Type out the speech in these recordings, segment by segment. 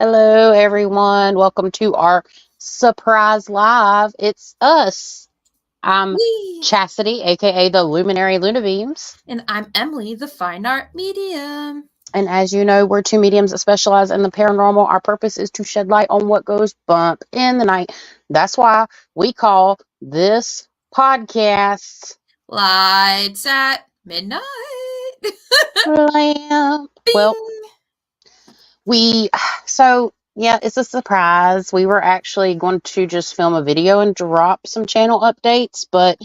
Hello, everyone. Welcome to our surprise live. It's us. I'm Whee! Chastity, aka the Luminary Lunabeams. And I'm Emily, the fine art medium. And as you know, we're two mediums that specialize in the paranormal. Our purpose is to shed light on what goes bump in the night. That's why we call this podcast Lights at midnight. Lamp. Well, Bing! yeah, it's a surprise. We were actually going to just film a video and drop some channel updates, but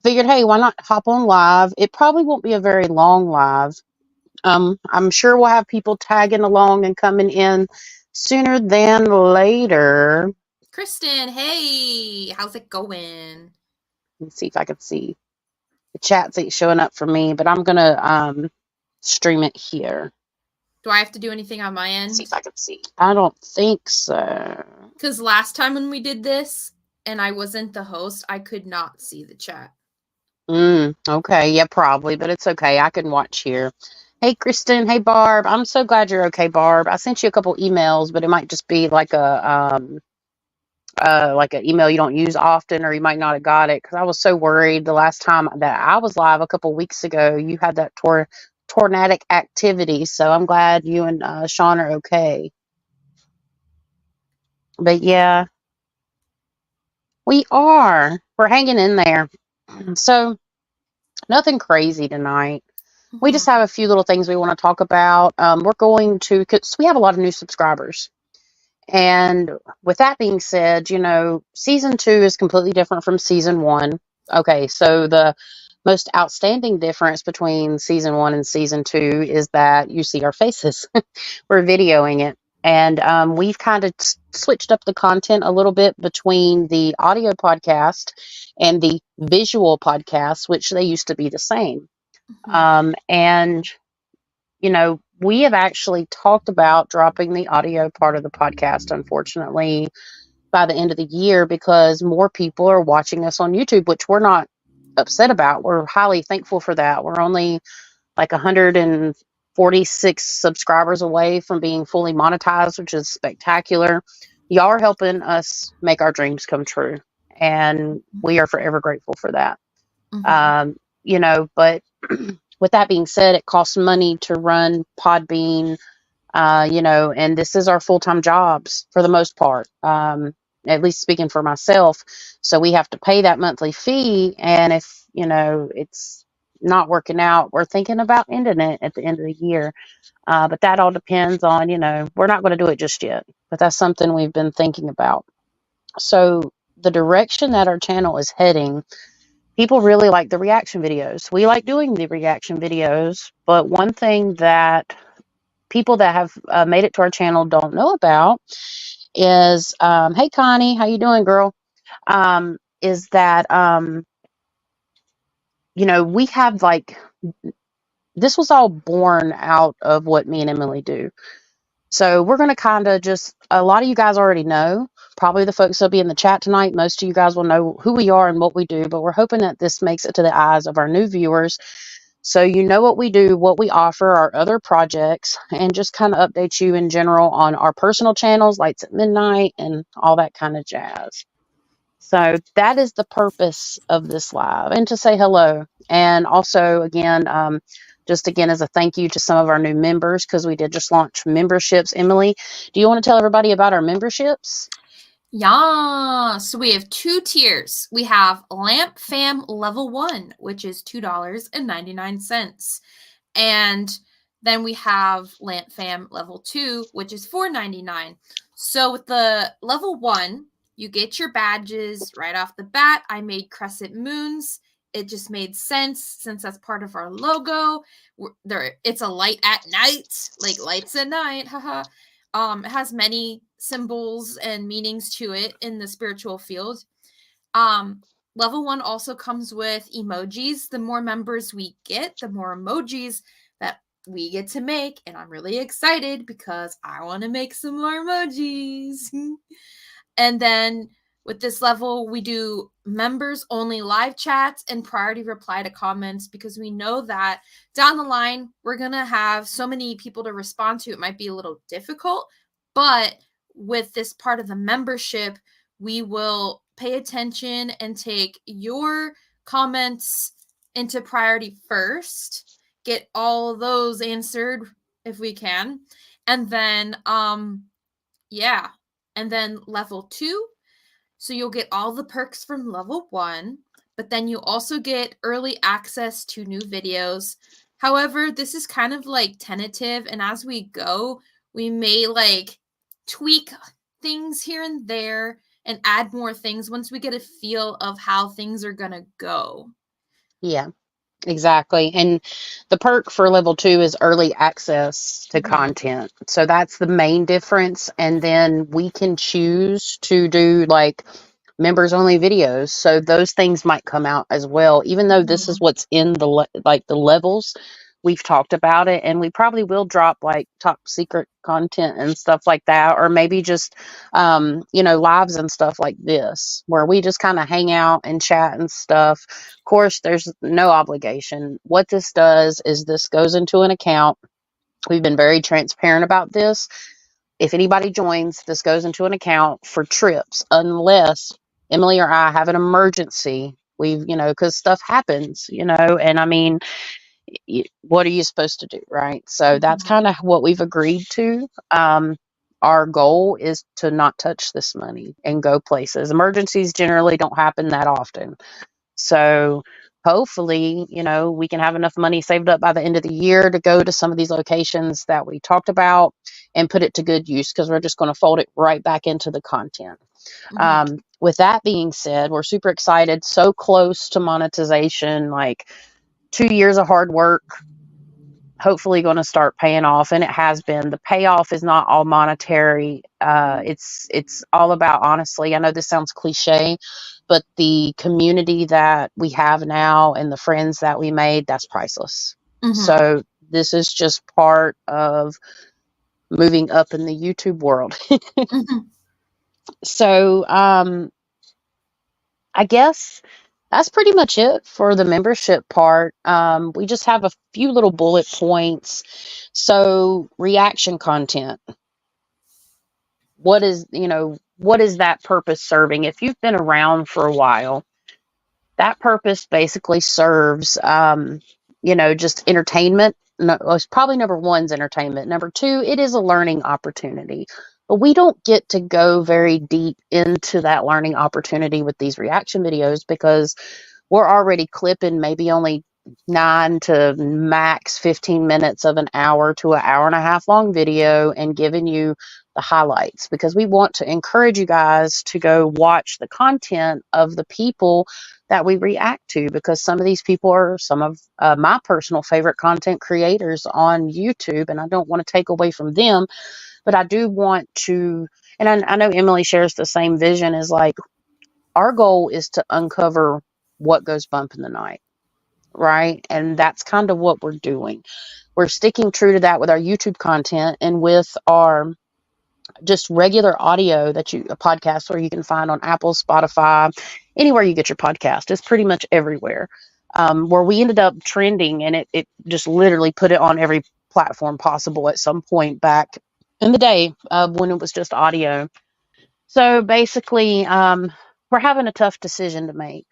figured, hey, why not hop on live? It probably won't be a very long live. I'm sure we'll have people tagging along and coming in sooner than later. Kristen, hey, how's it going? Let's see if I can see. The chats ain't showing up for me, but I'm gonna stream it here. Do I have to do anything on my end? See if I can see. I don't think so. Because last time when we did this and I wasn't the host, I could not see the chat. Okay, yeah, probably, but it's okay. I can watch here. Hey, Kristen. Hey, Barb. I'm so glad you're okay, Barb. I sent you a couple emails, but it might just be like an email you don't use often, or you might not have got it because I was so worried the last time that I was live a couple weeks ago. You had that tornadic activity, so I'm glad you and Sean are okay. But yeah, we are. We're hanging in there. So nothing crazy tonight. We just have a few little things we want to talk about. We're going to, because we have a lot of new subscribers. And with that being said, season 2 is completely different from season 1. Okay, so the most outstanding difference between season 1 and season 2 is that you see our faces. We're videoing it. And we've kind of switched up the content a little bit between the audio podcast and the visual podcast, which they used to be the same. And, we have actually talked about dropping the audio part of the podcast, unfortunately, by the end of the year because more people are watching us on YouTube, which we're not upset about. We're highly thankful for that. We're only like 146 subscribers away from being fully monetized, which is spectacular. Y'all are helping us make our dreams come true, and we are forever grateful for that. But with that being said, it costs money to run Podbean, and this is our full-time jobs for the most part, at least speaking for myself. So we have to pay that monthly fee. And if, it's not working out, we're thinking about ending it at the end of the year. But that all depends on, we're not going to do it just yet, but that's something we've been thinking about. So the direction that our channel is heading, people really like the reaction videos. We like doing the reaction videos, but one thing that people that have made it to our channel don't know about is, hey Connie, how you doing, girl? Is that we have this was all born out of what me and Emily do. So we're going to kind of just, a lot of you guys already know, probably the folks that'll be in the chat tonight. Most of you guys will know who we are and what we do, but we're hoping that this makes it to the eyes of our new viewers. So you know what we do, what we offer, our other projects, and just kind of update you in general on our personal channels, Lights at Midnight, and all that kind of jazz. So that is the purpose of this live, and to say hello. And also, again, just again as a thank you to some of our new members, because we did just launch memberships. Emily, do you want to tell everybody about our memberships? Yeah, so we have 2 tiers. We have Lamp Fam Level 1, which is $2.99. And then we have Lamp Fam Level 2, which is $4.99. So with the Level 1, you get your badges right off the bat. I made crescent moons. It just made sense since that's part of our logo. It's a light at night, like lights at night, haha. It has many symbols and meanings to it in the spiritual field. Level 1 also comes with emojis. The more members we get, the more emojis that we get to make. And I'm really excited because I want to make some more emojis. And then with this level, we do members only live chats and priority reply to comments because we know that down the line, we're going to have so many people to respond to. It might be a little difficult, But with this part of the membership, we will pay attention and take your comments into priority first, get all of those answered if we can. And then yeah. And then level 2, so you'll get all the perks from level 1, but then you also get early access to new videos. However, this is kind of like tentative, and as we go, we may like tweak things here and there and add more things once we get a feel of how things are gonna go. Yeah, exactly. And the perk for level 2 is early access to content. So that's the main difference. And then we can choose to do like members only videos. So those things might come out as well, even though this is what's in the like the levels. We've talked about it, and we probably will drop like top secret content and stuff like that, or maybe just lives and stuff like this where we just kind of hang out and chat and stuff. Of course, there's no obligation. What this does is this goes into an account. We've been very transparent about this. If anybody joins, this goes into an account for trips, unless Emily or I have an emergency. Because stuff happens, and I mean, what are you supposed to do, right? So that's kind of what we've agreed to. Our goal is to not touch this money and go places. Emergencies generally don't happen that often. So hopefully, we can have enough money saved up by the end of the year to go to some of these locations that we talked about and put it to good use, because we're just going to fold it right back into the content. With that being said, we're super excited. So close to monetization, like 2 years of hard work, hopefully going to start paying off, and it has been. The payoff is not all monetary. It's all about, honestly, I know this sounds cliche, but the community that we have now and the friends that we made, that's priceless. So this is just part of moving up in the YouTube world. So I guess that's pretty much it for the membership part. We just have a few little bullet points. So reaction content. What is that purpose serving? If you've been around for a while, that purpose basically serves, just entertainment. No, it's probably number one's entertainment. Number two, it is a learning opportunity. But we don't get to go very deep into that learning opportunity with these reaction videos, because we're already clipping maybe only 9 to max 15 minutes of an hour to an hour and a half long video and giving you the highlights, because we want to encourage you guys to go watch the content of the people that we react to, because some of these people are some of my personal favorite content creators on YouTube, and I don't want to take away from them, but I do want to, and I know Emily shares the same vision, is like, our goal is to uncover what goes bump in the night, right? And that's kind of what we're doing. We're sticking true to that with our YouTube content and with our just regular audio a podcast where you can find on Apple, Spotify, anywhere you get your podcast. It's pretty much everywhere. Where we ended up trending, and it just literally put it on every platform possible at some point back in the day when it was just audio. So basically, we're having a tough decision to make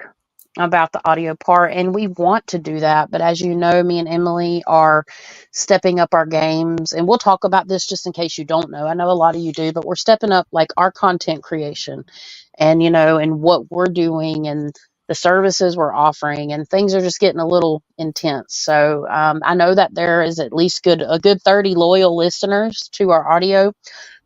about the audio part, and we want to do that, but as you know, me and Emily are stepping up our games, and we'll talk about this just in case you don't know. I know a lot of you do, but we're stepping up like our content creation, and and what we're doing, and the services we're offering, and things are just getting a little intense. So I know that there is at least a good 30 loyal listeners to our audio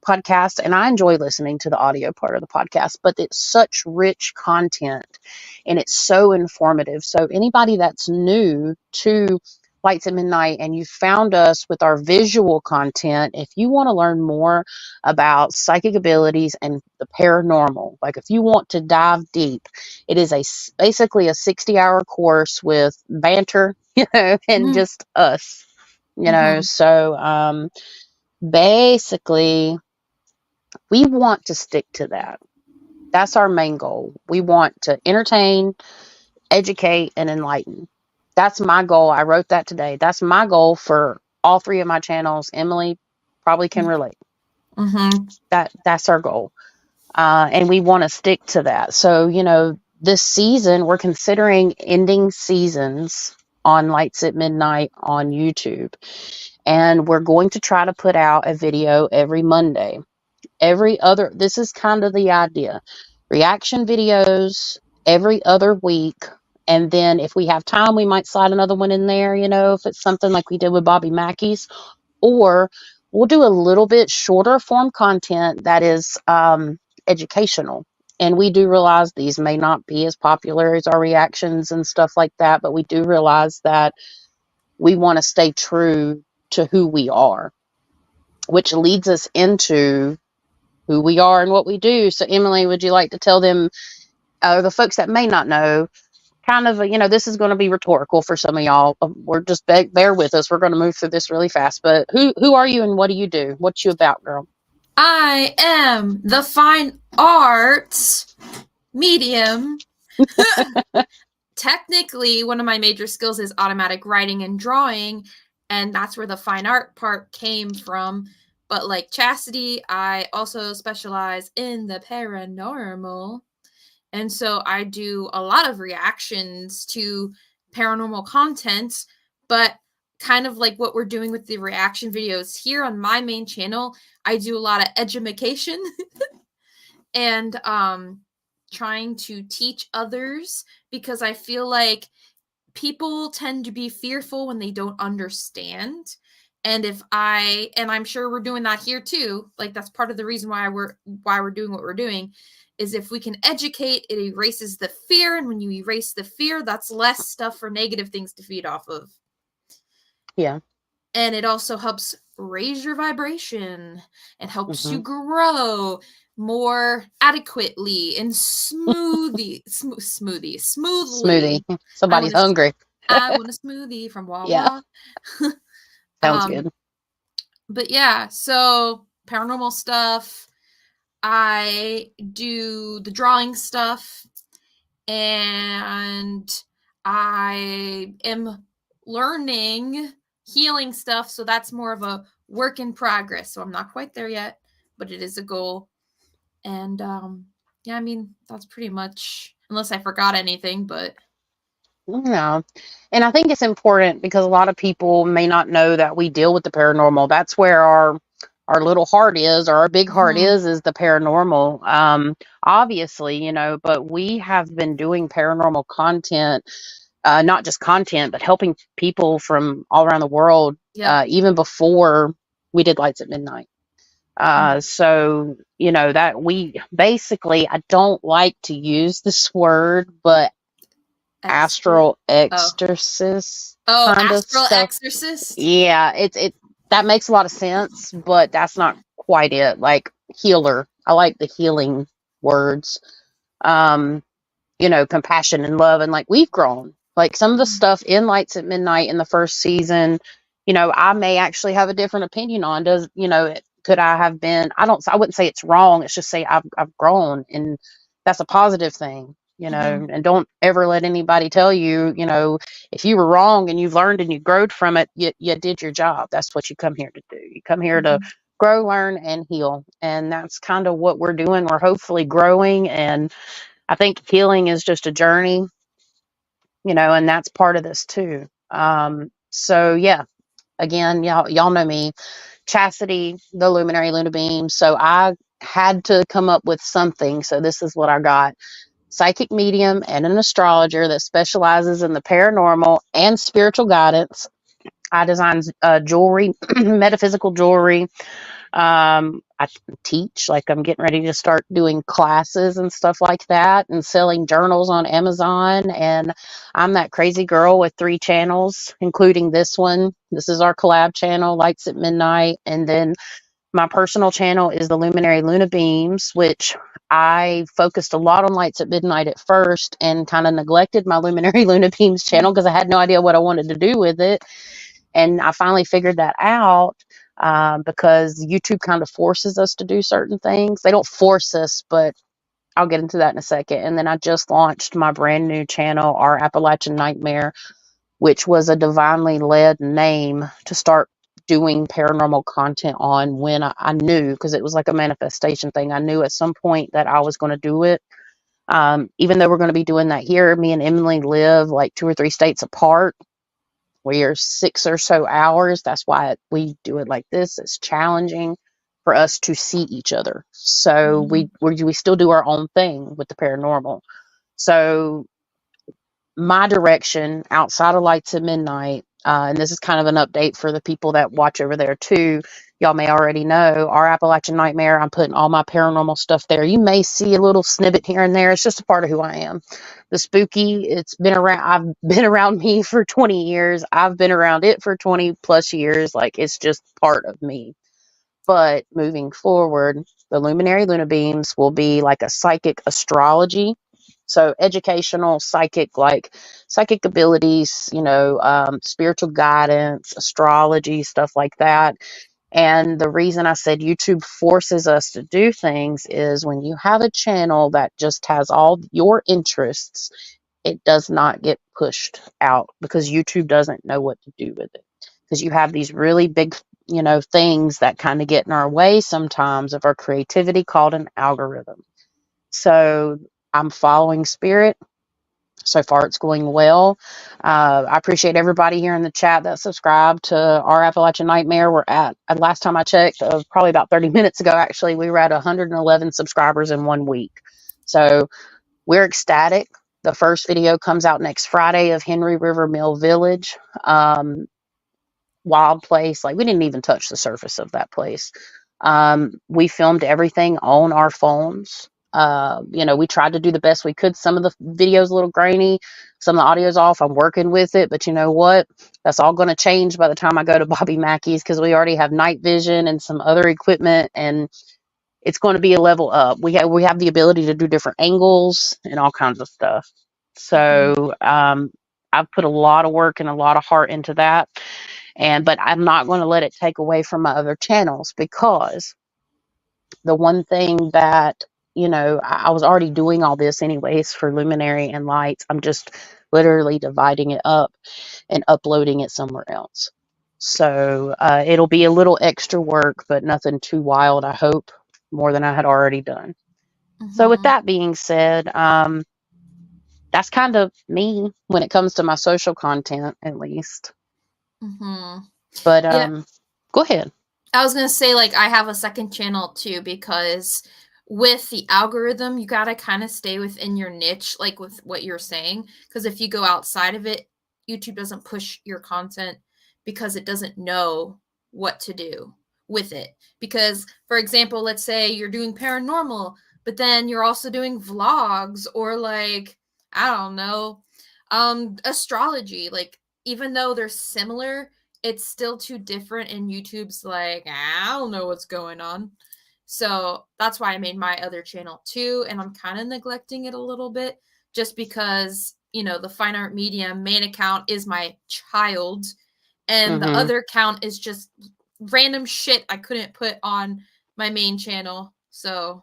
podcast, and I enjoy listening to the audio part of the podcast, but it's such rich content and it's so informative. So anybody that's new to Lights at Midnight and you found us with our visual content, if you want to learn more about psychic abilities and the paranormal, like if you want to dive deep, it is basically a 60-hour course with banter, and just us, so basically we want to stick to that. That's our main goal. We want to entertain, educate, and enlighten. That's my goal. I wrote that today. That's my goal for all three of my channels. Emily probably can relate. That's our goal. And we want to stick to that. So, this season, we're considering ending seasons on Lights at Midnight on YouTube. And we're going to try to put out a video every Monday. This is kind of the idea. Reaction videos every other week. And then if we have time, we might slide another one in there, if it's something like we did with Bobby Mackey's. Or we'll do a little bit shorter form content that is educational. And we do realize these may not be as popular as our reactions and stuff like that, but we do realize that we want to stay true to who we are, which leads us into who we are and what we do. So, Emily, would you like to tell them, the folks that may not know, kind of, this is going to be rhetorical for some of y'all. We're just bear with us. We're going to move through this really fast. But who are you and what do you do? What you about, girl? I am the fine arts medium. Technically, one of my major skills is automatic writing and drawing, and that's where the fine art part came from. But like Chastity, I also specialize in the paranormal. And so I do a lot of reactions to paranormal content, but kind of like what we're doing with the reaction videos here on my main channel, I do a lot of edumacation and trying to teach others, because I feel like people tend to be fearful when they don't understand. And I'm sure we're doing that here too. Like, that's part of the reason why we're doing what we're doing, is if we can educate, it erases the fear. And when you erase the fear, that's less stuff for negative things to feed off of. Yeah. And it also helps raise your vibration and helps you grow more adequately and smoothly. Somebody's hungry. I want a smoothie from Wawa. Yeah. Sounds good. But yeah, so paranormal stuff. I do the drawing stuff, and I am learning healing stuff, so that's more of a work in progress. So I'm not quite there yet, but it is a goal. And yeah, I mean, that's pretty much, unless I forgot anything, but no. And I think it's important because a lot of people may not know that we deal with the paranormal. That's where our little heart is, or our big heart is the paranormal. Obviously, but we have been doing paranormal content, not just content, but helping people from all around the world, even before we did Lights at Midnight. So, that we basically, I don't like to use this word, but astral exorcist. Astral exorcist. Yeah, it that makes a lot of sense, but that's not quite it. Like healer, I like the healing words. Compassion and love, and like we've grown. Like some of the stuff in Lights at Midnight in the first season, I may actually have a different opinion on. Could I have been? I wouldn't say it's wrong. It's just say I've grown, and that's a positive thing. And don't ever let anybody tell you, if you were wrong and you've learned and you growed from it, you did your job. That's what you come here to do. You come here to grow, learn, and heal. And that's kind of what we're doing. We're hopefully growing. And I think healing is just a journey, and that's part of this too. So yeah, again, y'all know me, Chastity, the Luminary Luna Beam. So I had to come up with something. So this is what I got. Psychic medium and an astrologer that specializes in the paranormal and spiritual guidance. I design jewelry, metaphysical jewelry. I teach, like I'm getting ready to start doing classes and stuff like that, and selling journals on Amazon. And I'm that crazy girl with 3 channels, including this one. This is our collab channel, Lights at Midnight. And then my personal channel is the Luminary Luna Beams, which I focused a lot on Lights at Midnight at first and kind of neglected my Luminary Luna Beams channel because I had no idea what I wanted to do with it. And I finally figured that out because YouTube kind of forces us to do certain things. They don't force us, but I'll get into that in a second. And then I just launched my brand new channel, Our Appalachian Nightmare, which was a divinely led name to start doing paranormal content on when I knew, because it was like a manifestation thing. I knew at some point that I was going to do it. Even though we're going to be doing that here, me and Emily live like 2 or 3 states apart. We are 6 or so hours. That's why we do it like this. It's challenging for us to see each other. So we still do our own thing with the paranormal. So my direction outside of Lights at Midnight, and this is kind of an update for the people that watch over there too. Y'all may already know our Appalachian Nightmare. I'm putting all my paranormal stuff there. You may see a little snippet here and there. It's just a part of who I am. The spooky, it's been around. I've been around me for 20 years. I've been around it for 20 plus years. Like, it's just part of me. But moving forward, the Luminary Luna Beams will be like a psychic astrology. So educational, psychic, like psychic abilities, spiritual guidance, astrology, stuff like that. And the reason I said YouTube forces us to do things is when you have a channel that just has all your interests, it does not get pushed out because YouTube doesn't know what to do with it. Because you have these really big, things that kind of get in our way sometimes of our creativity, called an algorithm. So I'm following spirit. So far, it's going well. I appreciate everybody here in the chat that subscribed to our Appalachian Nightmare. We're at last time I checked, probably about 30 minutes ago, actually, we were at 111 subscribers in 1 week. So we're ecstatic. The first video comes out next Friday of Henry River Mill Village. Wild place. Like, we didn't even touch the surface of that place. We filmed everything on our phones. We tried to do the best we could. Some of the videos a little grainy, some of the audio's off. I'm working with it, but you know what? That's all going to change by the time I go to Bobby Mackey's, because we already have night vision and some other equipment, and it's going to be a level up. We have the ability to do different angles and all kinds of stuff. So I've put a lot of work and a lot of heart into that. But I'm not going to let it take away from my other channels, because the one thing that, I was already doing all this anyways for Luminary and Lights. I'm just literally dividing it up and uploading it somewhere else. So it'll be a little extra work, but nothing too wild, I hope, more than I had already done. So with that being said, that's kind of me when it comes to my social content, at least. But go ahead. I was gonna say, like, I have a second channel too, because with the algorithm, you gotta kind of stay within your niche, like with what you're saying. Because if you go outside of it, YouTube doesn't push your content because it doesn't know what to do with it. Because, for example, let's say you're doing paranormal, but then you're also doing vlogs, or like, I don't know, astrology. Like, even though they're similar, it's still too different, and YouTube's like, I don't know what's going on. So that's why I made my other channel too, and I'm kind of neglecting it a little bit, just because, the Fine Art Media main account is my child, and the other account is just random shit I couldn't put on my main channel. So.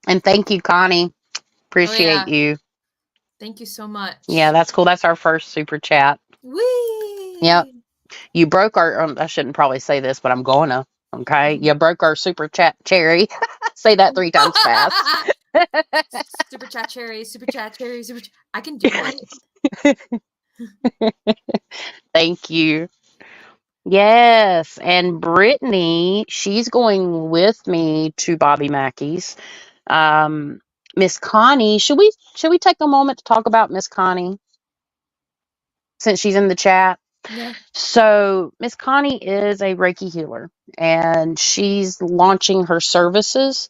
And thank you, Connie. Appreciate you. Thank you so much. Yeah, that's cool. That's our first super chat. Whee! Yep. You broke our, I shouldn't probably say this, but I'm going to. Okay. You broke our super chat cherry. Say that 3 times fast. Super chat cherry, super chat cherry, super chat. I can do it. Thank you. Yes. And Brittany, she's going with me to Bobby Mackey's. Miss Connie, should we take a moment to talk about Miss Connie, since she's in the chat? Yeah. So Miss Connie is a Reiki healer, and she's launching her services.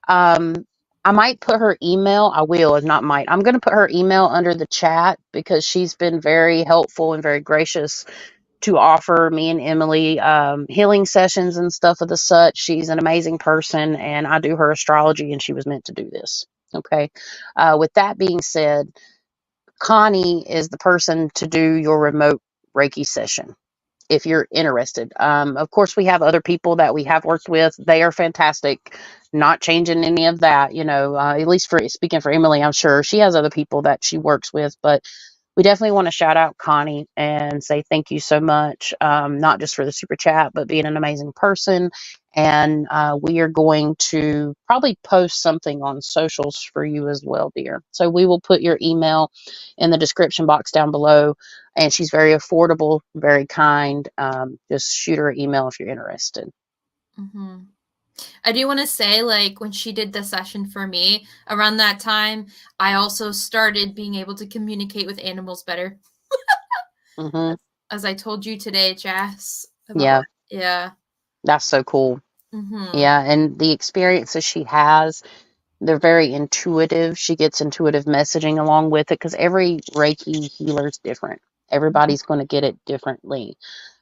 I might put her email. I will, if not might. I'm going to put her email under the chat, because she's been very helpful and very gracious to offer me and Emily healing sessions and stuff of the such. She's an amazing person, and I do her astrology, and she was meant to do this. Okay. With that being said, Connie is the person to do your remote Reiki session, if you're interested. Of course, we have other people that we have worked with. They are fantastic. Not changing any of that, at least for speaking for Emily, I'm sure she has other people that she works with, but we definitely want to shout out Connie and say thank you so much, not just for the super chat, but being an amazing person. And we are going to probably post something on socials for you as well, dear. So we will put your email in the description box down below. And she's very affordable, very kind. Just shoot her an email if you're interested. Mm-hmm. I do want to say, like, when she did the session for me around that time, I also started being able to communicate with animals better. Mm-hmm. As I told you today, Jess. Yeah, Yeah. that's so cool. Mm-hmm. Yeah, and the experiences she has, they're very intuitive. She gets intuitive messaging along with it because every Reiki healer is different. Everybody's going to get it differently.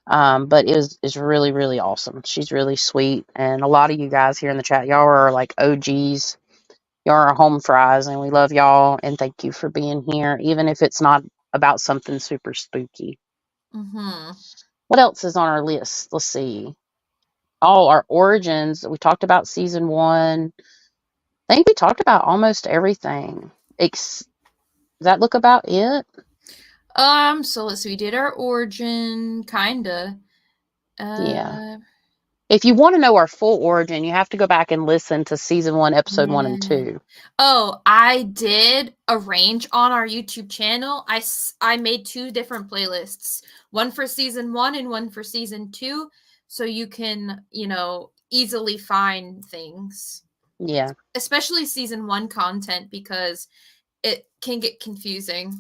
But it's really, really awesome. She's really sweet. And a lot of you guys here in the chat, y'all are like OGs. Y'all are home fries, and we love y'all. And thank you for being here, even if it's not about something super spooky. Mm-hmm. What else is on our list? Let's see. Oh, our origins. We talked about season 1. I think we talked about almost everything. Does that look about it? So let's see, we did our origin, kinda. Yeah. If you want to know our full origin, you have to go back and listen to season 1, episode 1 and 2. Oh, I did arrange on our YouTube channel. I made 2 different playlists, one for season 1 and one for season 2, so you can, easily find things. Yeah. Especially season 1 content because it can get confusing.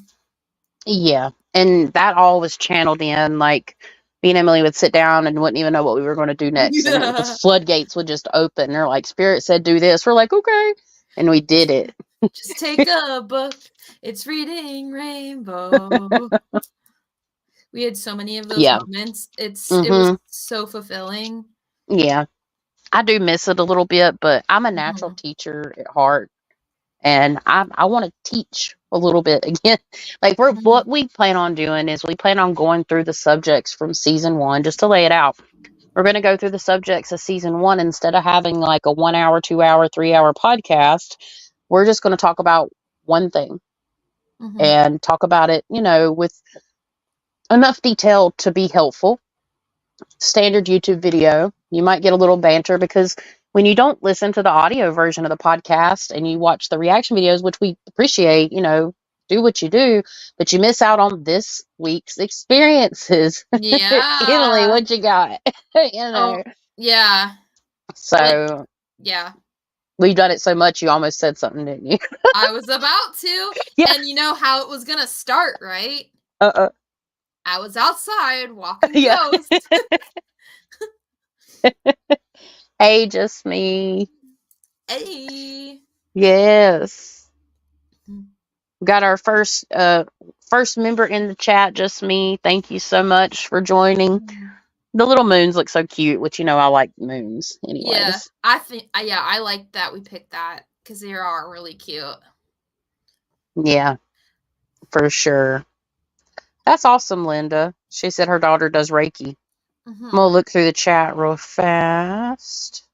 Yeah. And that all was channeled in. Like, me and Emily would sit down and wouldn't even know what we were going to do next. And the floodgates would just open. They're like, Spirit said, do this. We're like, okay. And we did it. Just take a book. It's reading Rainbow. We had so many of those moments. It was so fulfilling. Yeah. I do miss it a little bit, but I'm a natural teacher at heart. And I want to teach a little bit again. Like what we plan on doing is we plan on going through the subjects from season 1, just to lay it out. We're going to go through the subjects of season 1 instead of having like a 1 hour, 2 hour, 3 hour podcast. We're just going to talk about one thing and talk about it, with enough detail to be helpful. Standard YouTube video. You might get a little banter because when you don't listen to the audio version of the podcast and you watch the reaction videos, which we appreciate, do what you do, but you miss out on this week's experiences. Yeah. Emily, what you got? Oh, yeah. So, yeah. We've done it so much, you almost said something, didn't you? I was about to. Yeah. And you know how it was going to start, right? I was outside walking the ghost. Hey, just me. Hey. Yes. We got our first member in the chat, just me. Thank you so much for joining. The little moons look so cute, which I like moons anyways. Yeah, I like that we picked that because they are really cute. Yeah, for sure. That's awesome, Linda. She said her daughter does Reiki. I'm gonna look through the chat real fast.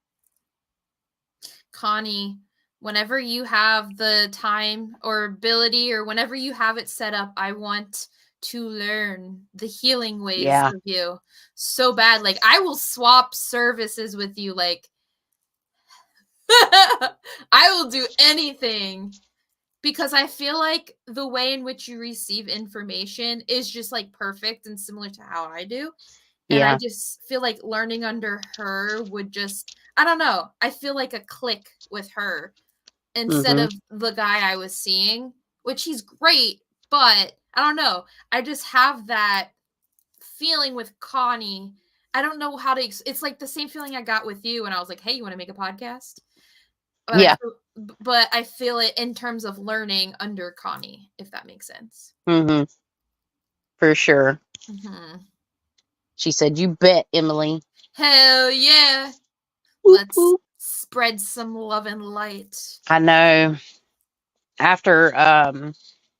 Connie, whenever you have the time or ability or whenever you have it set up, I want to learn the healing ways of you so bad. Like, I will swap services with you. Like, I will do anything because I feel like the way in which you receive information is just like perfect and similar to how I do. And I just feel like learning under her would just, I don't know. I feel like a click with her instead of the guy I was seeing, which he's great, but I don't know. I just have that feeling with Connie. I don't know how to, it's like the same feeling I got with you when I was like, hey, you want to make a podcast? But I feel it in terms of learning under Connie, if that makes sense. For sure. She said, you bet, Emily. Hell yeah. Let's spread some love and light. I know. After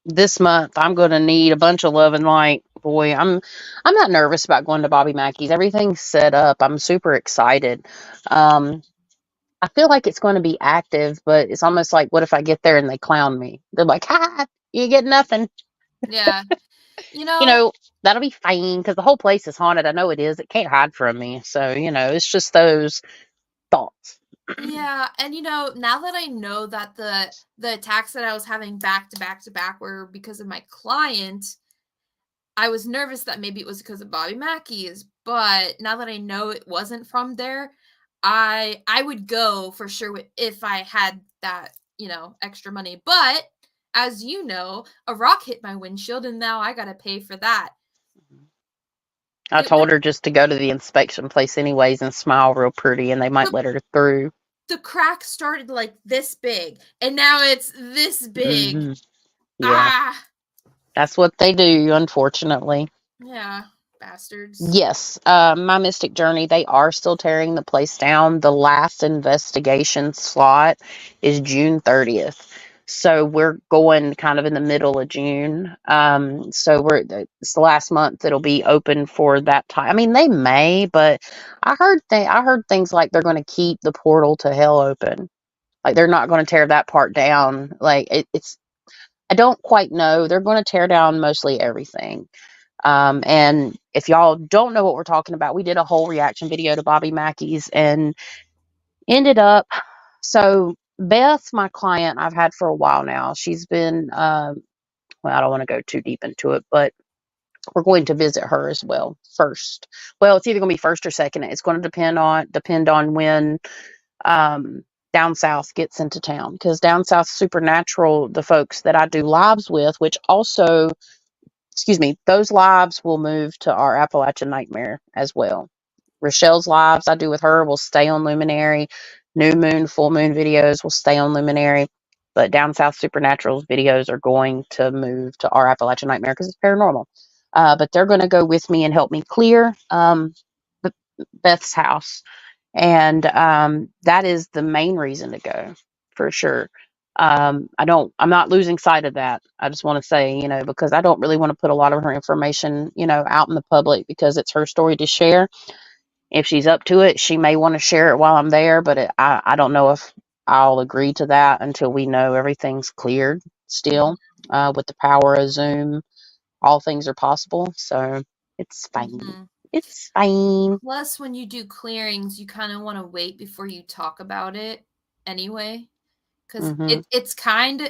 this month, I'm going to need a bunch of love and light. Boy, I'm not nervous about going to Bobby Mackey's. Everything's set up. I'm super excited. I feel like it's going to be active, but it's almost like, what if I get there and they clown me? They're like, ha, you get nothing. Yeah. You You know, know, that'll be fine because the whole place is haunted. I know it is. It can't hide from me. So, it's just those thoughts. yeah, and now that I know that the attacks that I was having back to back to back were because of my client, I was nervous that maybe it was because of Bobby Mackey's, but now that I know it wasn't from there, I would go for sure if I had that, extra money. But as you know, a rock hit my windshield and now I got to pay for that. I It would told her just to go to the inspection place anyways and smile real pretty, and they might the, let her through. the crack started like this big and now it's this big. Hmm. Yeah, Ah, that's what they do, unfortunately. yeah, bastards. Yes, my Mystic Journey, they are still tearing the place down. The last investigation slot is June 30th. So we're going kind of in the middle of June. So it's the last month it'll be open for that time. I mean, they may, but I heard things like they're going to keep the portal to hell open. Like they're not going to tear that part down. Like it's I don't quite know. They're going to tear down mostly everything. And if y'all don't know what we're talking about, we did a whole reaction video to Bobby Mackey's and ended up. So Beth, my client, I've had for a while now. She's been, well, I don't want to go too deep into it, but we're going to visit her as well first. Well, it's either going to be first or second. It's going to depend on when down south gets into town, because down south supernatural, the folks that I do lives with, which also, excuse me, those lives will move to our Appalachian Nightmare as well. Rochelle's lives I do with her will stay on Luminary. New moon, full moon videos will stay on Luminary. But Down South Supernatural's videos are going to move to our Appalachian Nightmare because it's paranormal. But they're going to go with me and help me clear Beth's house. And that is the main reason to go for sure. I'm not losing sight of that. I just want to say, because I don't really want to put a lot of her information, out in the public because it's her story to share. If she's up to it, she may want to share it while I'm there, but I don't know if I'll agree to that until we know everything's cleared still. With the power of Zoom, all things are possible. So it's fine. Mm-hmm. It's fine. Plus, when you do clearings, you kind of want to wait before you talk about it anyway. Because Hmm.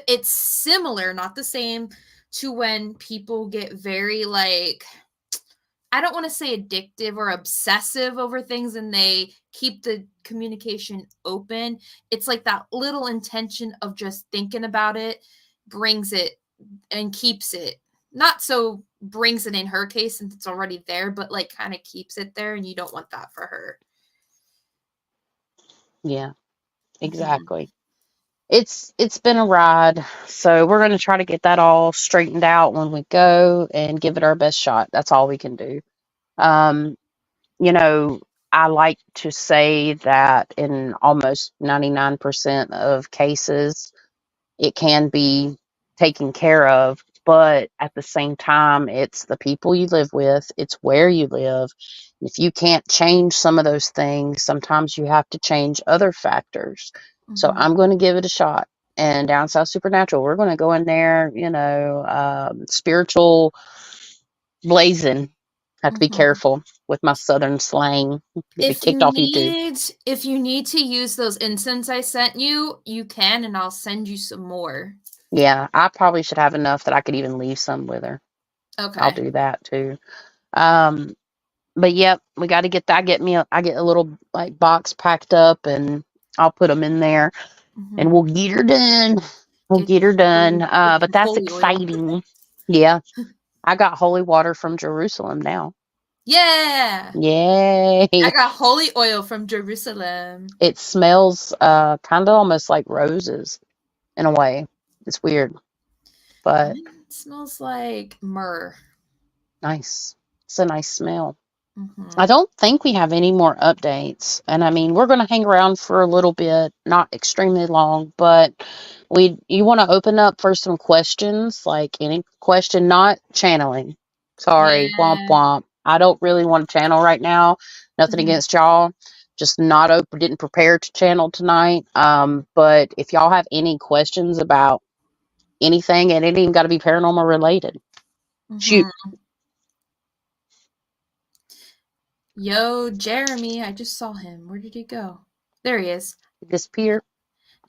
it's similar, not the same, to when people get very, like, I don't want to say addictive or obsessive over things and they keep the communication open. It's like that little intention of just thinking about it brings it and keeps it. Not so brings it in her case since it's already there, but like kind of keeps it there, and you don't want that for her. Yeah, Mm-hmm. exactly. It's been a ride, so we're going to try to get that all straightened out when we go and give it our best shot. That's all we can do. Um, you know, I like to say that in almost 99% of cases, it can be taken care of, but at the same time, it's the people you live with, it's where you live. If you can't change some of those things, sometimes you have to change other factors. So Mm-hmm. I'm going to give it a shot. And Down South Supernatural, we're going to go in there, spiritual blazing. Have to be Mm-hmm. careful with my southern slang. Get me If kicked you off YouTube. need if you need to use those incense I sent you, you can, and I'll send you some more. Yeah, I probably should have enough that I could even leave some with her. I'll Okay. do that too. Um, but yep, we got to get that. I get a little like box packed up, and I'll put them in there, and Mm-hmm. we'll get her done. We'll Get get her done. get But some that's holy oil. exciting. Yeah, I got holy water from Jerusalem now. Yeah. I Yay! got holy oil from Jerusalem. It smells kind of almost like roses in a way. It's weird, but Mine smells like myrrh. nice. It's a nice smell. I Mm-hmm. don't think we have any more updates. And I mean, we're going to hang around for a little bit, not extremely long, but you want to open up for some questions, like any question, not channeling. Sorry, womp Yeah. womp. I don't really want to channel right now. Nothing Mm-hmm. against y'all. Just not open, didn't prepare to channel tonight. But if y'all have any questions about anything, and it ain't even got to be paranormal related. Shoot. Yo, Jeremy, I just saw him. Where did he go? There he is. Disappear.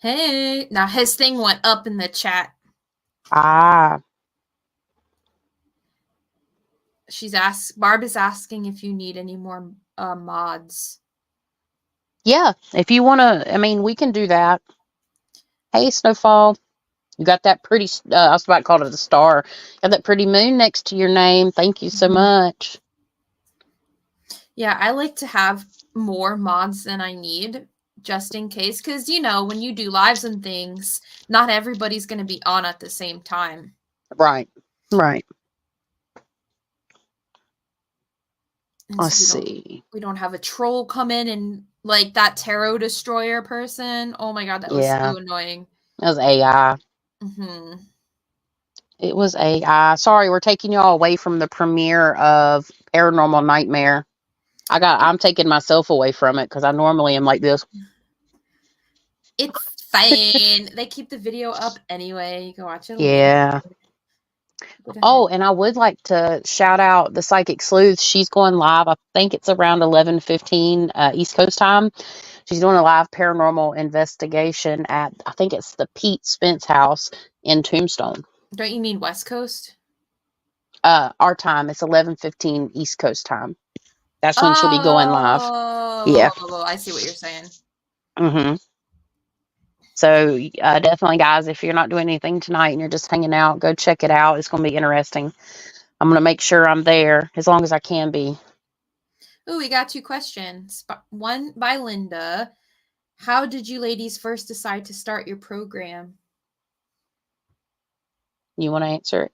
Hey. Now his thing went up in the chat. Ah. Barb is asking if you need any more mods. Yeah. If you want to, I mean, we can do that. Hey, Snowfall. You got that pretty, I was about to call it a star. Got that pretty moon next to your name. Thank you so much. Yeah, I like to have more mods than I need, just in case. Because, you know, when you do lives and things, not everybody's going to be on at the same time. Right. Right. And Let's so see. we don't have a troll come in and, like, that tarot destroyer person. Oh my god, that was so annoying. That was AI. It was AI. Sorry, we're taking y'all away from the premiere of Paranormal Nightmare. I'm taking myself away from it because I normally am like this. It's fine. They keep the video up anyway. You can watch it later. Yeah. Oh, and I would like to shout out the Psychic Sleuth. She's going live. I think it's around 11:15 East Coast time. She's doing a live paranormal investigation at, I think it's the Pete Spence house in Tombstone. Don't you mean West Coast? Our time. It's 11:15 East Coast time. That's when she'll be going live. Yeah. I see what you're saying. So definitely, guys, if you're not doing anything tonight and you're just hanging out, go check it out. It's going to be interesting. I'm going to make sure I'm there as long as I can be. Oh, we got 2 questions. One by Linda. How did you ladies first decide to start your program? You want to answer it?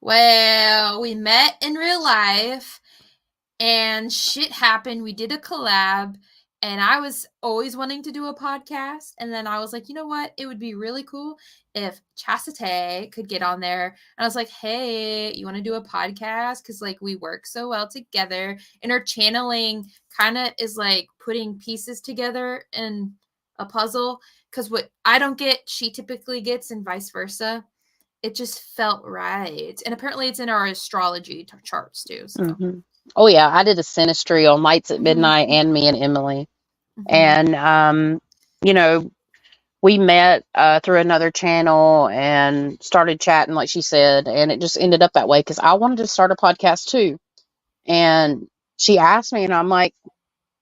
Well, we met in real life and shit happened. We did a collab and I was always wanting to do a podcast. And then I was like, you know what? It would be really cool if Chastity could get on there. And I was like, hey, you want to do a podcast? Because, like, we work so well together. And her channeling kind of is like putting pieces together in a puzzle. Because what I don't get, she typically gets, and vice versa. It just felt right. And apparently it's in our astrology charts too. So. Oh, yeah. I did a synastry on Lights at Midnight and me and Emily. And, you know, we met through another channel and started chatting, like she said. And it just ended up that way because I wanted to start a podcast too. And she asked me and I'm like,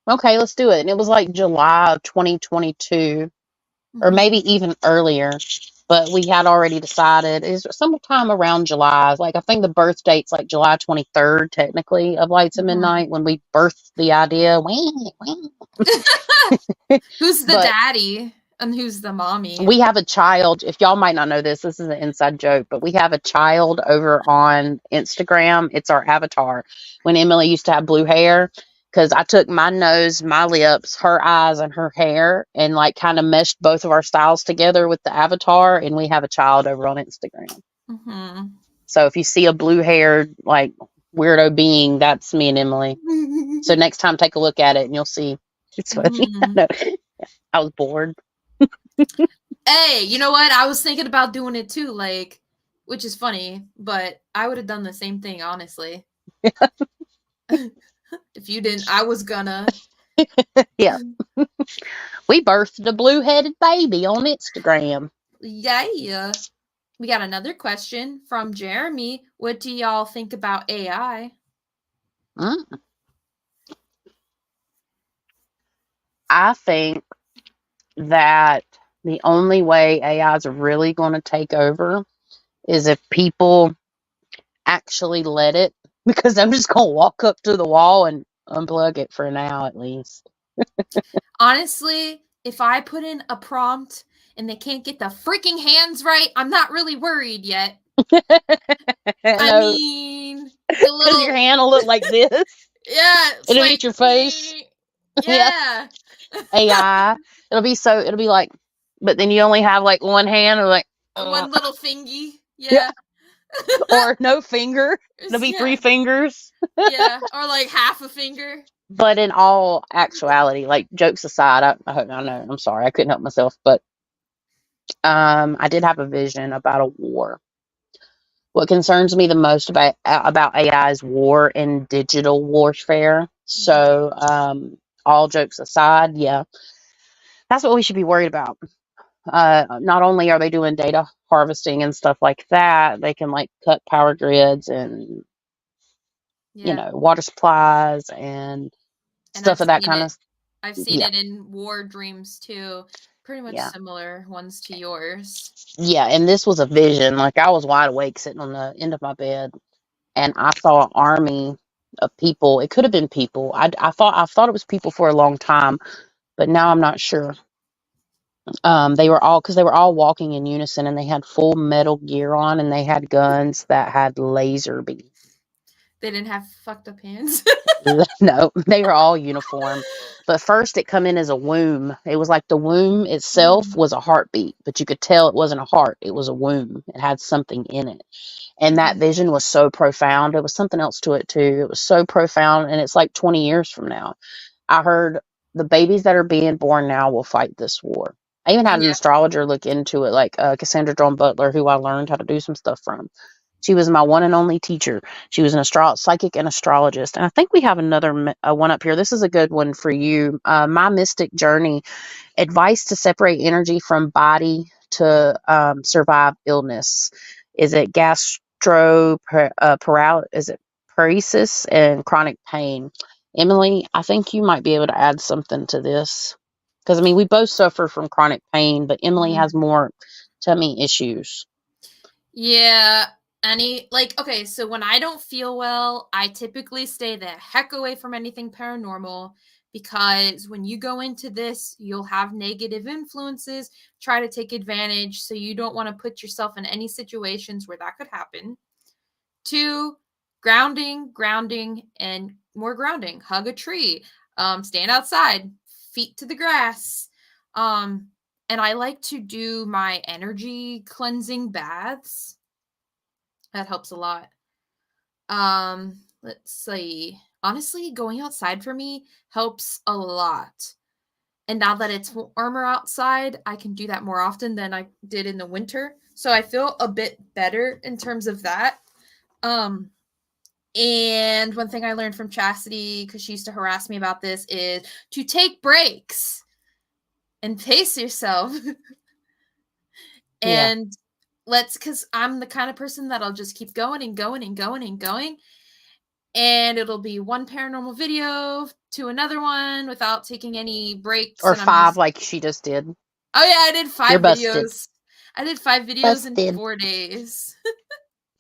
okay, let's do it. And it was like July of 2022 or maybe even earlier. But we had already decided it's sometime around July. Like, I think the birth date's like July 23rd, technically, of Lights at Midnight when we birthed the idea. Who's the daddy and who's the mommy? We have a child. If y'all might not know this is an inside joke, but we have a child over on Instagram. It's our avatar. When Emily used to have blue hair, because I took my nose, my lips, her eyes, and her hair and like kind of meshed both of our styles together with the avatar, and we have a child over on Instagram. So if you see a blue haired like weirdo being, that's me and Emily. So next time take a look at it and you'll see. It's funny. I was bored. Hey, you know what? I was thinking about doing it too, like, which is funny, but I would have done the same thing, honestly. If you didn't, I was gonna. Yeah. We birthed a blue-headed baby on Instagram. Yeah. We got another question from Jeremy. What do y'all think about AI? I think that the only way AI is really going to take over is if people actually let it, because I'm just going to walk up to the wall and unplug it for now, at least. Honestly, if I put in a prompt and they can't get the freaking hands right, I'm not really worried yet. I mean, because your hand will look like this. Yeah, it'll hit your face. Yeah. AI. It'll be like, but then you only have like one hand or like one little fingy. Yeah. Or no finger. It'll be 3 fingers. Yeah, or like half a finger. But in all actuality, like jokes aside, I know, I'm sorry, I couldn't help myself, but I did have a vision about a war What concerns me the most about AI is war and digital warfare. Mhm. So, all jokes aside, yeah, that's what we should be worried about. Not only are they doing data harvesting and stuff like that, they can like cut power grids and Yeah. water supplies and And stuff of that kind of. I've seen Yeah, it in war dreams too. Pretty much yeah, similar ones to yours. yeah. And this was a vision. Like I was wide awake, sitting on the end of my bed, and I saw an army of people. It could have been people. I thought it was people for a long time, but now I'm not sure. They were all, because they were all walking in unison, and they had full metal gear on, and they had guns that had laser beams. They didn't have fucked up hands. No, they were all uniform. But first, it come in as a womb. It was like the womb itself Mhm. was a heartbeat, but you could tell it wasn't a heart. It was a womb. It had something in it. And that Mhm. vision was so profound. There was something else to it too. It was so profound, and it's like 20 years from now. I heard the babies that are being born now will fight this war. I even had an Yeah. astrologer look into it, like Cassandra John Butler, who I learned how to do some stuff from. She was my one and only teacher. She was an psychic and astrologist. And I think we have another one up here. This is a good one for you. My mystic journey. Advice to separate energy from body to survive illness. Is it is it paresis and chronic pain? Emily, I think you might be able to add something to this. Because, I mean, we both suffer from chronic pain, but Emily Mhm. has more tummy issues. Yeah. Okay, so when I don't feel well, I typically stay the heck away from anything paranormal because when you go into this, you'll have negative influences, try to take advantage. So you don't want to put yourself in any situations where that could happen. Two, grounding, and more grounding. Hug a tree, stand outside, feet to the grass. Um, and I like to do my energy cleansing baths. That helps a lot. Let's see. Honestly, going outside for me helps a lot. And now that it's warmer outside, I can do that more often than I did in the winter. So I feel a bit better in terms of that. Um, and one thing I learned from Chastity, because she used to harass me about this, is to take breaks and pace yourself. Yeah. And because I'm the kind of person that'll just keep going and going and going and going. And it'll be one paranormal video to another one without taking any breaks. Or And I'm 5, just, like she just did. oh yeah, I did You're five busted. videos. I did 5 videos in Busted. 4 days.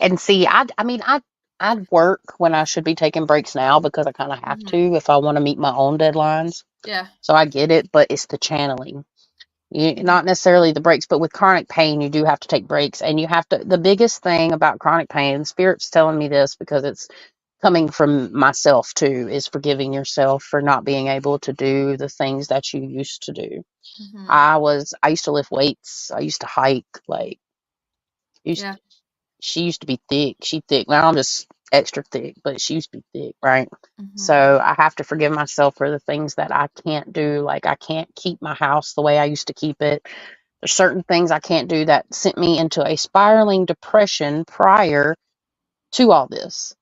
And see, I'd work when I should be taking breaks now because I kind of have Mhm. to if I want to meet my own deadlines. Yeah. So I get it, but it's the channeling. Mhm. Not necessarily the breaks, but with chronic pain, you do have to take breaks. And you have to, the biggest thing about chronic pain, Spirit's telling me this because it's coming from myself too, is forgiving yourself for not being able to do the things that you used to do. Mhm. I used to lift weights. I used to hike. Like, used Yeah. she used to be thick. She thick. Now I'm just extra thick, but she used to be thick, right? Mhm. So I have to forgive myself for the things that I can't do. Like I can't keep my house the way I used to keep it. There's certain things I can't do that sent me into a spiraling depression prior to all this.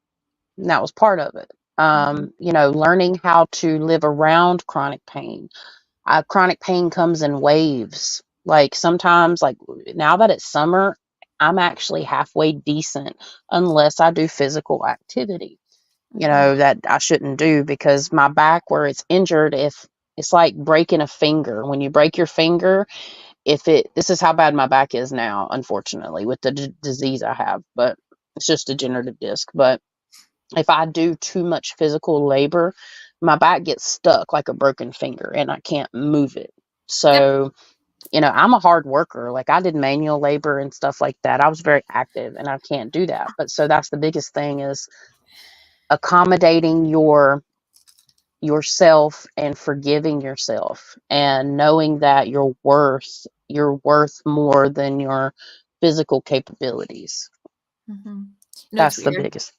And that was part of it. Mhm. Learning how to live around chronic pain. Chronic pain comes in waves. Like sometimes, like now that it's summer, I'm actually halfway decent unless I do physical activity, Mhm. that I shouldn't do because my back where it's injured, if it's like breaking a finger. When you break your finger, this is how bad my back is now, unfortunately, with the disease I have, but it's just degenerative disc. But if I do too much physical labor, my back gets stuck like a broken finger and I can't move it. Yep. So, I'm a hard worker. Like I did manual labor and stuff like that. I was very active and I can't do that. But so that's the biggest thing is accommodating yourself and forgiving yourself and knowing that you're worth more than your physical capabilities. Mhm. It's That's the weird. biggest.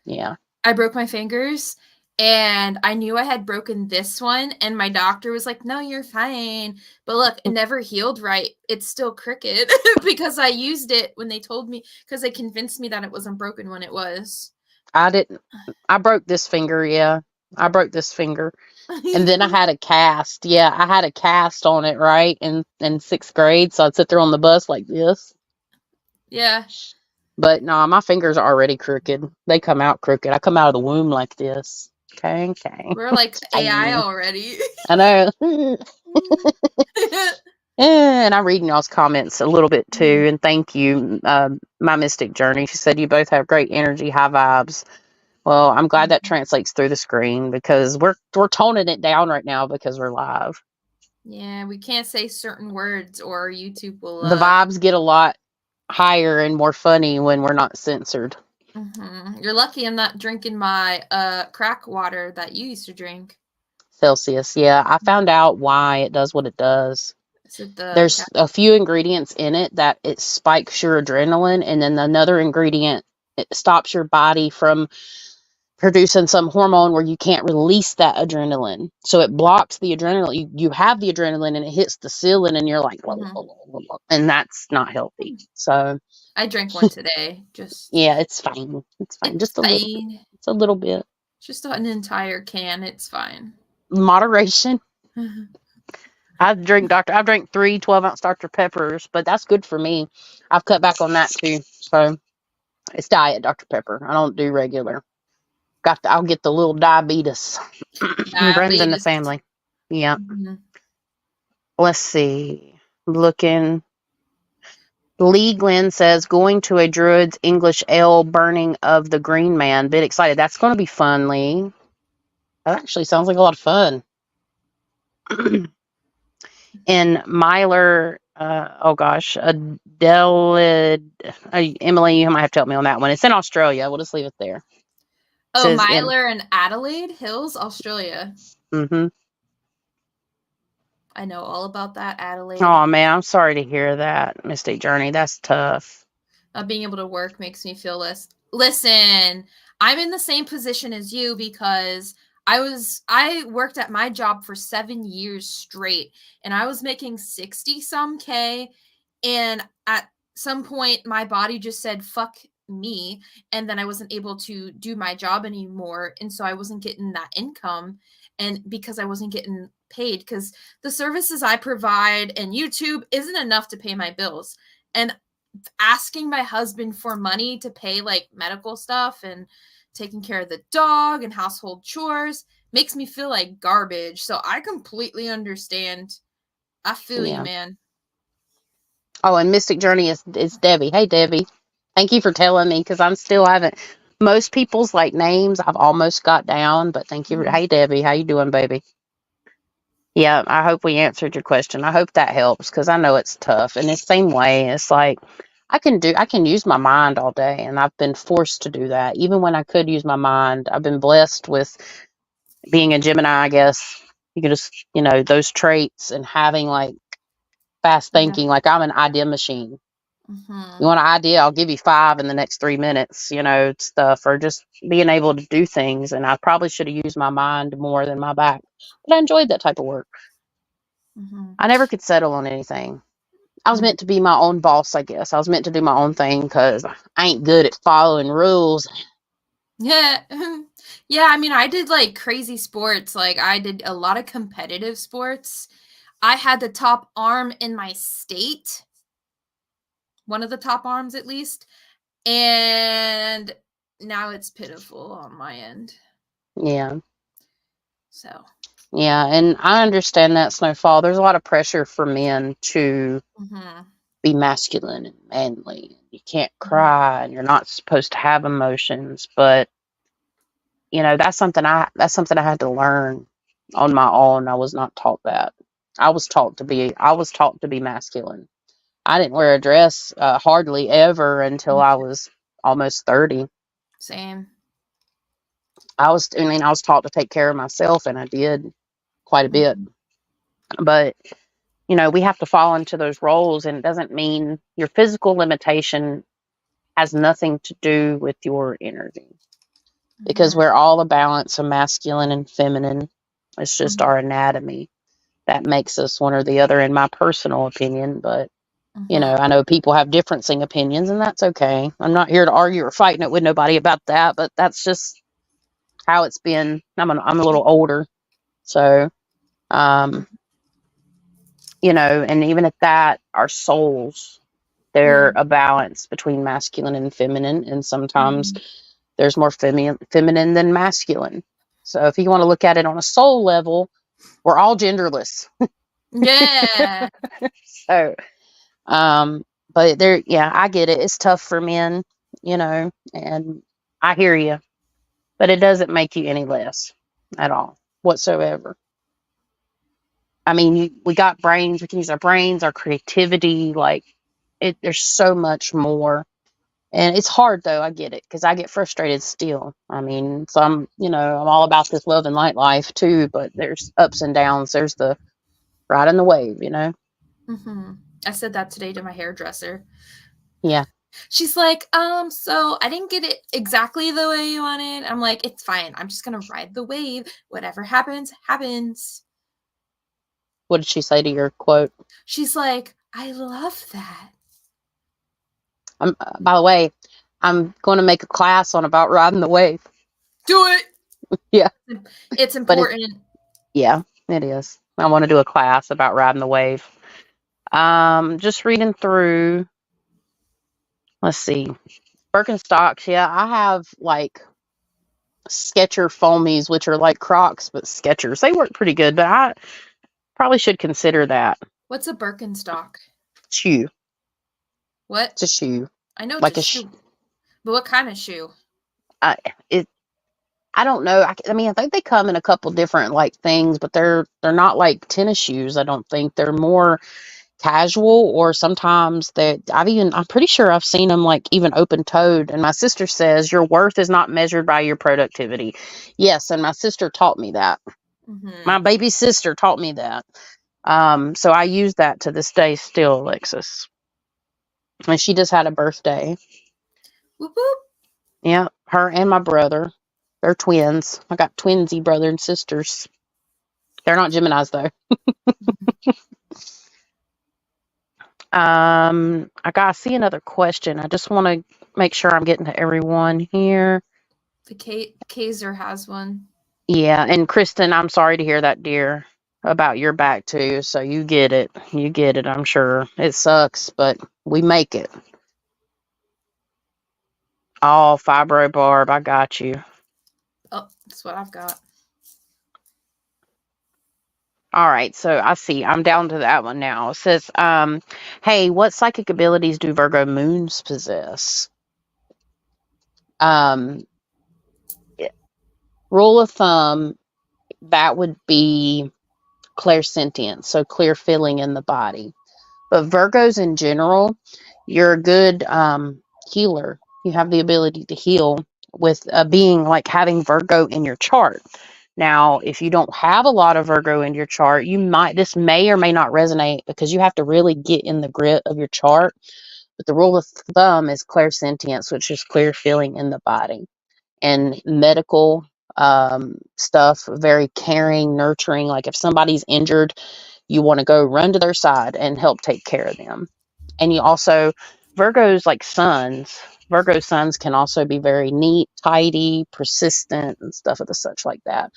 Yeah. I broke my fingers And I knew I had broken this one, and my doctor was like, no, you're fine. But look, it never healed right. It's still crooked because I used it when they told me, because they convinced me that it wasn't broken when it was. I didn't. I broke this finger. Yeah, I broke this finger, and then I had a cast. Yeah, I had a cast on it right in 6th grade. So I'd sit there on the bus like this. Yeah. But no, my fingers are already crooked. They come out crooked. I come out of the womb like this. Okay. We're like It's AI fine. already. I know. And I'm reading y'all's comments a little bit too, and thank you, my Mystic Journey. She said you both have great energy, high vibes. Well, I'm glad that translates through the screen because we're toning it down right now because we're live. Yeah, we can't say certain words or YouTube will. The vibes get a lot higher and more funny when we're not censored. You're lucky I'm not drinking my crack water that you used to drink. Celsius, yeah. I found out why it does what it does. Is it the There's a few ingredients in it that it spikes your adrenaline, and then another ingredient, it stops your body from producing some hormone where you can't release that adrenaline. So it blocks the adrenaline. You have the adrenaline and it hits the ceiling and you're like, blah, blah, blah, blah, blah, and that's not healthy. So I drank one today. Just yeah, it's fine. It's fine. it's Just a little bit. fine. It's a little bit. Just an entire can. It's fine. Moderation. I've drank 3 12-ounce Dr. Peppers, but that's good for me. I've cut back on that too. So it's diet Dr. Pepper. I don't do regular. I'll get the little diabetes. Runs in the family. Yeah. Let's see. Looking. Lee Glenn says, going to a Druid's English ale burning of the Green Man. Bit excited. That's going to be fun, Lee. That actually sounds like a lot of fun. And Myler, oh gosh, Adelaide, Emily, you might have to help me on that one. It's in Australia. We'll just leave it there. Oh, Myler and Adelaide Hills, Australia. Mm-hmm. I know all about that, Adelaide. Oh, man, I'm sorry to hear that, Mystic Journey. That's tough. Being able to work makes me feel less. Listen, I'm in the same position as you because I worked at my job for 7 years straight and I was making 60 some K. And at some point, my body just said, fuck me. And then I wasn't able to do my job anymore. And so I wasn't getting that income. And because I wasn't getting paid, because the services I provide and YouTube isn't enough to pay my bills. And asking my husband for money to pay like medical stuff and taking care of the dog and household chores makes me feel like garbage. So I completely understand. I feel you, man. Oh, and Mystic Journey is Debbie. Hey, Debbie. Thank you for telling me because I'm still haven't. Most people's like names I've almost got down, but thank you. Hey, Debbie. How you doing, baby? Yeah, I hope we answered your question. I hope that helps because I know it's tough. And the same way, it's like I can use my mind all day, and I've been forced to do that. Even when I could use my mind, I've been blessed with being a Gemini, I guess. You can just, those traits and having like fast thinking, like I'm an idea machine. You want an idea, I'll give you 5 in the next 3 minutes, stuff, or just being able to do things. And I probably should have used my mind more than my back, but I enjoyed that type of work. I never could settle on anything. I was meant to be my own boss, I guess. I was meant to do my own thing because I ain't good at following rules. Yeah. Yeah, I mean, I did like crazy sports. Like I did a lot of competitive sports. I had the top arm in my state. One of the top arms at least. And now it's pitiful on my end. Yeah. So. Yeah, and I understand that, Snowfall. There's a lot of pressure for men to be masculine and manly. You can't cry, and you're not supposed to have emotions. But that's something I had to learn on my own. I was not taught that. I was taught to be masculine. I didn't wear a dress hardly ever until I was almost 30. Same. I was taught to take care of myself, and I did quite a bit. But we have to fall into those roles, and it doesn't mean your physical limitation has nothing to do with your energy. because Mhm. we're all a balance of masculine and feminine. It's just Mhm. our anatomy that makes us one or the other, in my personal opinion. But, Mhm. I know people have differencing opinions, and that's okay. I'm not here to argue or fighting it with nobody about that, but that's just how it's been. I'm a little older. So, um, and even at that, our souls, they're Yeah. a balance between masculine and feminine. And sometimes Mhm. there's more feminine than masculine. So if you want to look at it on a soul level, we're all genderless. Yeah. So, but yeah, I get it. It's tough for men, and I hear you, but it doesn't make you any less at all whatsoever. I mean, we got brains. We can use our brains, our creativity. Like there's so much more. And it's hard though. I get it because I get frustrated still. I mean, so I'm all about this love and light life too. But there's ups and downs. There's the ride and the wave. Mhm. I said that today to my hairdresser. Yeah. She's like, so I didn't get it exactly the way you wanted. I'm like, it's fine. I'm just gonna ride the wave. Whatever happens, happens. What did she say to your quote? She's like, I love that. By the way, I'm going to make a class on about riding the wave. Do it. Yeah. It's But important. yeah, it is. I want to do a class about riding the wave. Just reading through. Let's see. Birkenstocks. Yeah, I have like Sketcher foamies, which are like Crocs, but Skechers. They work pretty good, but I probably should consider that. What's a Birkenstock? Shoe. What? It's a shoe. I know it's a Like shoe, but what kind of shoe? I, it, I don't know. I mean, I think they come in a couple different like things, but they're not like tennis shoes. I don't think they're more casual, or sometimes I'm pretty sure I've seen them like even open toed. And my sister says your worth is not measured by your productivity. Yes, and my sister taught me that. Mm-hmm. My baby sister taught me that. So I use that to this day still, Alexis. And she just had a birthday. Whoop whoop. Yeah, her and my brother. They're twins. I got twinsy brother and sisters. They're not Geminis though. I see another question. I just want to make sure I'm getting to everyone here. The Kaiser has one. Yeah, and Kristen, I'm sorry to hear that, dear, about your back too. So you get it. You get it, I'm sure. It sucks, but we make it. Oh, fibro barb, I got you. Oh, that's what I've got. All right, so I see. I'm down to that one now. It says, hey, what psychic abilities do Virgo moons possess? Um, Rule of thumb, that would be clairsentience, so clear feeling in the body. But Virgos in general, you're a good healer. You have the ability to heal with being like having Virgo in your chart. Now, if you don't have a lot of Virgo in your chart, this may or may not resonate because you have to really get in the grit of your chart. But the rule of thumb is clairsentience, which is clear feeling in the body. And medical stuff, very caring, nurturing. Like if somebody's injured, you want to go run to their side and help take care of them. And you also, Virgo's like suns, Virgo suns can also be very neat, tidy, persistent, and stuff of the such like that.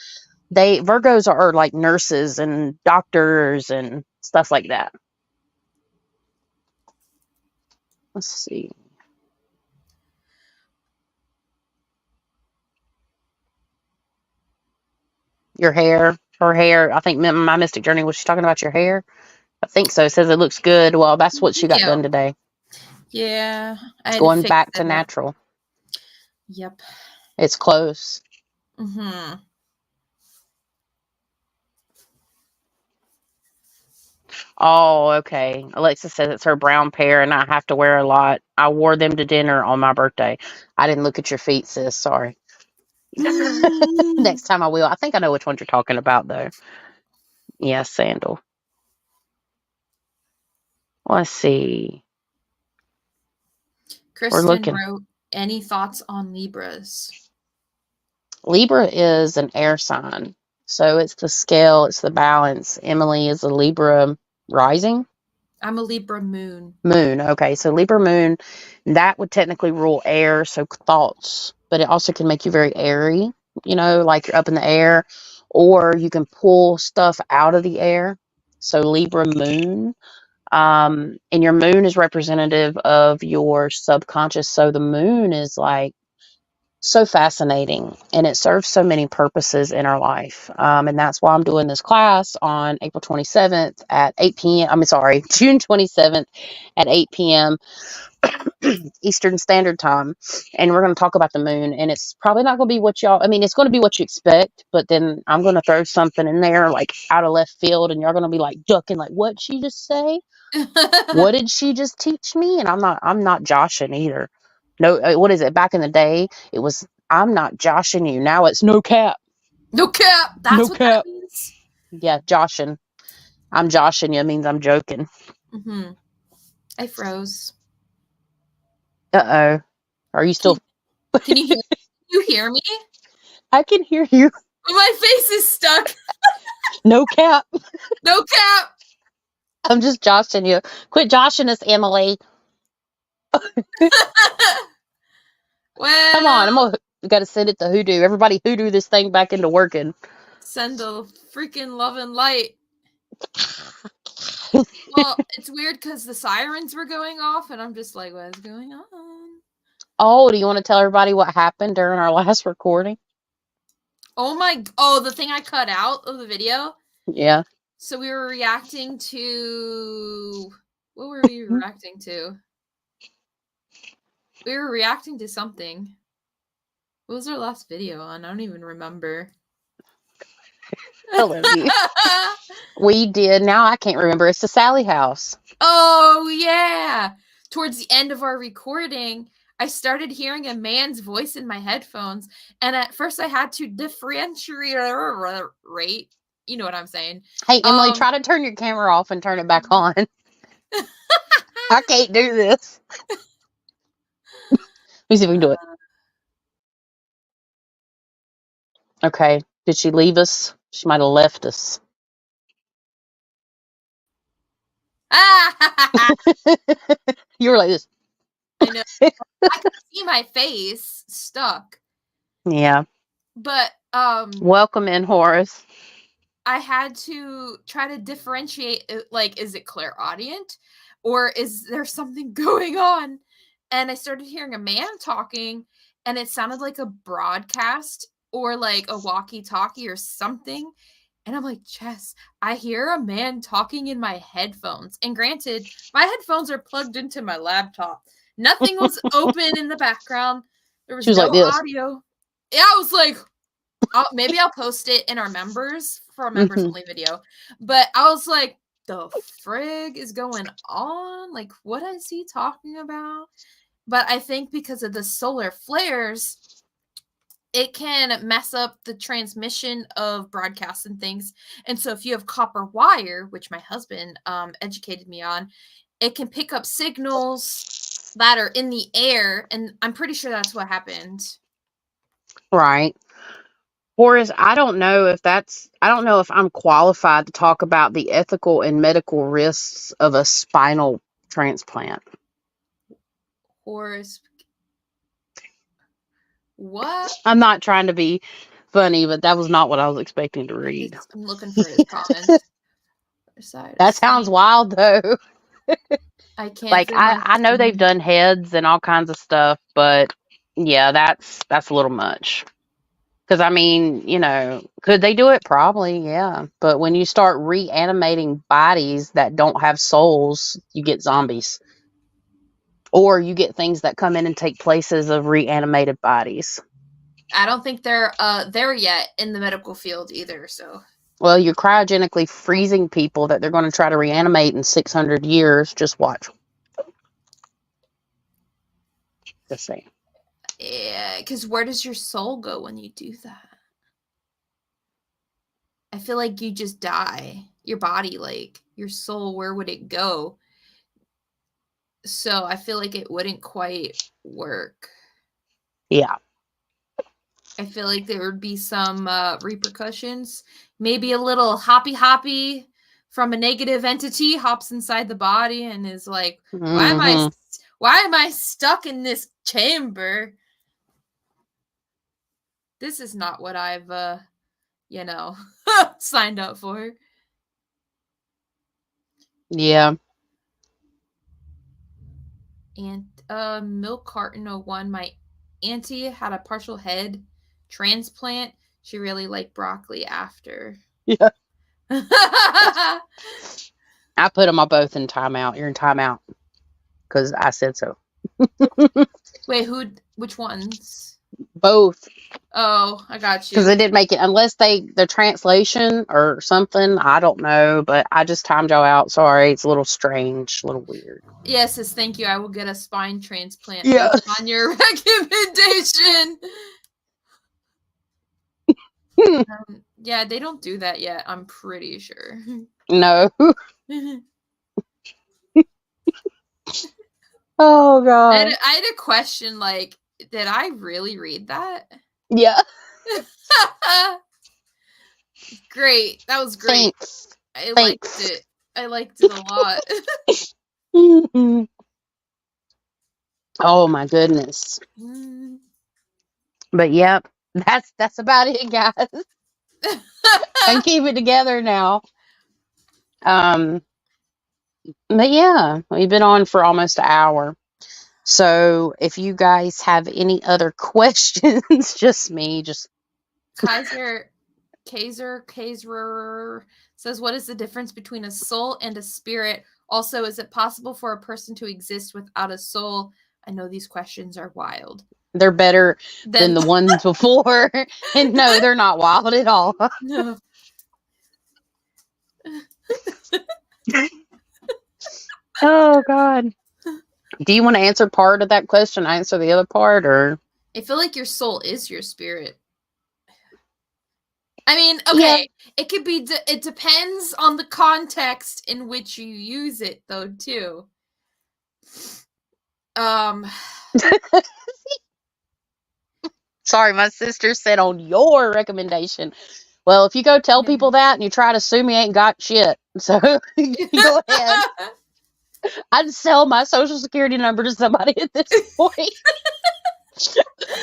Virgos are like nurses and doctors and stuff like that. Let's see. Her hair. I think my mystic journey was she talking about your hair? I think so. It says it looks good. Well, that's what she Thank got you. done today. Yeah, I It's had to going fix back to it. natural. Yep. It's close. Mm-hmm. Oh, okay. Alexa says it's her brown pair and I have to wear a lot. I wore them to dinner on my birthday. I didn't look at your feet, sis. Sorry. Next time I will. I think I know which ones you're talking about, though. Yeah, sandal. Let's see. We're Kristen looking. wrote, any thoughts on Libras? Libra is an air sign. So it's the scale, it's the balance. Emily is a Libra rising. I'm a Libra moon. Moon. Okay. So Libra moon, that would technically rule air. So thoughts, but it also can make you very airy, like you're up in the air, or you can pull stuff out of the air. So Libra moon. And your moon is representative of your subconscious. So the moon is like so fascinating and it serves so many purposes in our life. And that's why I'm doing this class on April 27th at 8 p.m. June 27th at 8 p.m. Eastern Standard Time. And we're going to talk about the moon. And it's probably not going to be it's going to be what you expect, but then I'm going to throw something in there like out of left field and you're going to be like ducking, like, what'd she just say? What did she just teach me? And I'm not joshing either. No, what is it? Back in the day, it was, I'm not joshing you. Now it's no cap. No cap. That's No what cap. that means. Yeah, joshing. I'm joshing you means I'm joking. Mm-hmm. I froze. Uh-oh. Are you still... Can you hear me? I can hear you. My face is stuck. No cap. No cap. I'm just joshing you. Quit joshing us, Emily. Well, Come on, we got to send it to Hoodoo. Everybody Hoodoo this thing back into working. Send a freaking love and light. Well, it's weird because the sirens were going off, and I'm just like, what is going on? Oh, do you want to tell everybody what happened during our last recording? Oh, the thing I cut out of the video? Yeah. So we were reacting to... What were we reacting to? We were reacting to something. What was our last video on? I don't even remember. I love you. We did. Now I can't remember. It's the Sally house. Oh, yeah. Towards the end of our recording, I started hearing a man's voice in my headphones. And at first I had to differentiate. You know what I'm saying. Hey, Emily, try to turn your camera off and turn it back on. I can't do this. Let me see if we can do it. Okay. Did she leave us? She might have left us. You were like this. I know. I could see my face stuck. Yeah. But welcome in, Horace. I had to try to differentiate, like, is it clairaudient or is there something going on? And I started hearing a man talking and it sounded like a broadcast or like a walkie-talkie or something. And I'm like, Jess, I hear a man talking in my headphones. And granted, my headphones are plugged into my laptop. Nothing was open in the background. There was no like audio. Yeah, I was like, maybe I'll post it in our members for a members only video. But I was like, the frig is going on? Like, what is he talking about? But I think because of the solar flares, it can mess up the transmission of broadcasts and things. And so if you have copper wire, which my husband educated me on, it can pick up signals that are in the air. And I'm pretty sure that's what happened. Right. Horace, I don't know if I'm qualified to talk about the ethical and medical risks of a spinal transplant. Horace, what? I'm not trying to be funny, but that was not what I was expecting to read. I'm looking for his comments. That sounds wild, though. I can't. Like, I know they've done heads and all kinds of stuff, but yeah, that's a little much. Because, I mean, could they do it? Probably, yeah. But when you start reanimating bodies that don't have souls, you get zombies. Or you get things that come in and take places of reanimated bodies. I don't think they're there yet in the medical field either, so. Well, you're cryogenically freezing people that they're going to try to reanimate in 600 years. Just watch. Just saying. Yeah, because where does your soul go when you do that? I feel like you just die. Your body, like, your soul, where would it go? So I feel like it wouldn't quite work. Yeah. I feel like there would be some repercussions. Maybe a little hoppy from a negative entity hops inside the body and is like, Mm-hmm. why am I stuck in this chamber? This is not what I've signed up for. Yeah. And milk carton 01, my auntie had a partial head transplant. She really liked broccoli after. Yeah. I put them all both in timeout. You're in timeout because I said so. Wait, which ones? Both. Oh, I got Because you. they didn't make it, unless the translation or something. I don't know, but I just timed y'all out. Sorry, it's a little strange, a little weird. Yes, thank you. I will get a spine transplant Yeah. based on your recommendation. Yeah, they don't do that yet. I'm pretty sure. No. Oh God. I had a question. Like, did I really read that? Yeah. Great. That was great. Thanks. I Thanks. liked it. I liked it a lot. Mm-hmm. Oh my goodness. But yep, that's about it, guys. And keep it together now. But yeah, we've been on for almost an hour. So if you guys have any other questions, just Kaiser says, what is the difference between a soul and a spirit? Also, is it possible for a person to exist without a soul? I know these questions are wild. They're better than the ones before. And no, they're not wild at all. No. Oh God. Do you want to answer part of that question? Answer the other part, or? I feel like your soul is your spirit. I mean, okay, yeah. It could be. It depends on the context in which you use it, though, too. Sorry, my sister said on your recommendation. Well, if you go tell people that and you try to sue me, ain't got shit. So go ahead. I'd sell my social security number to somebody at this point.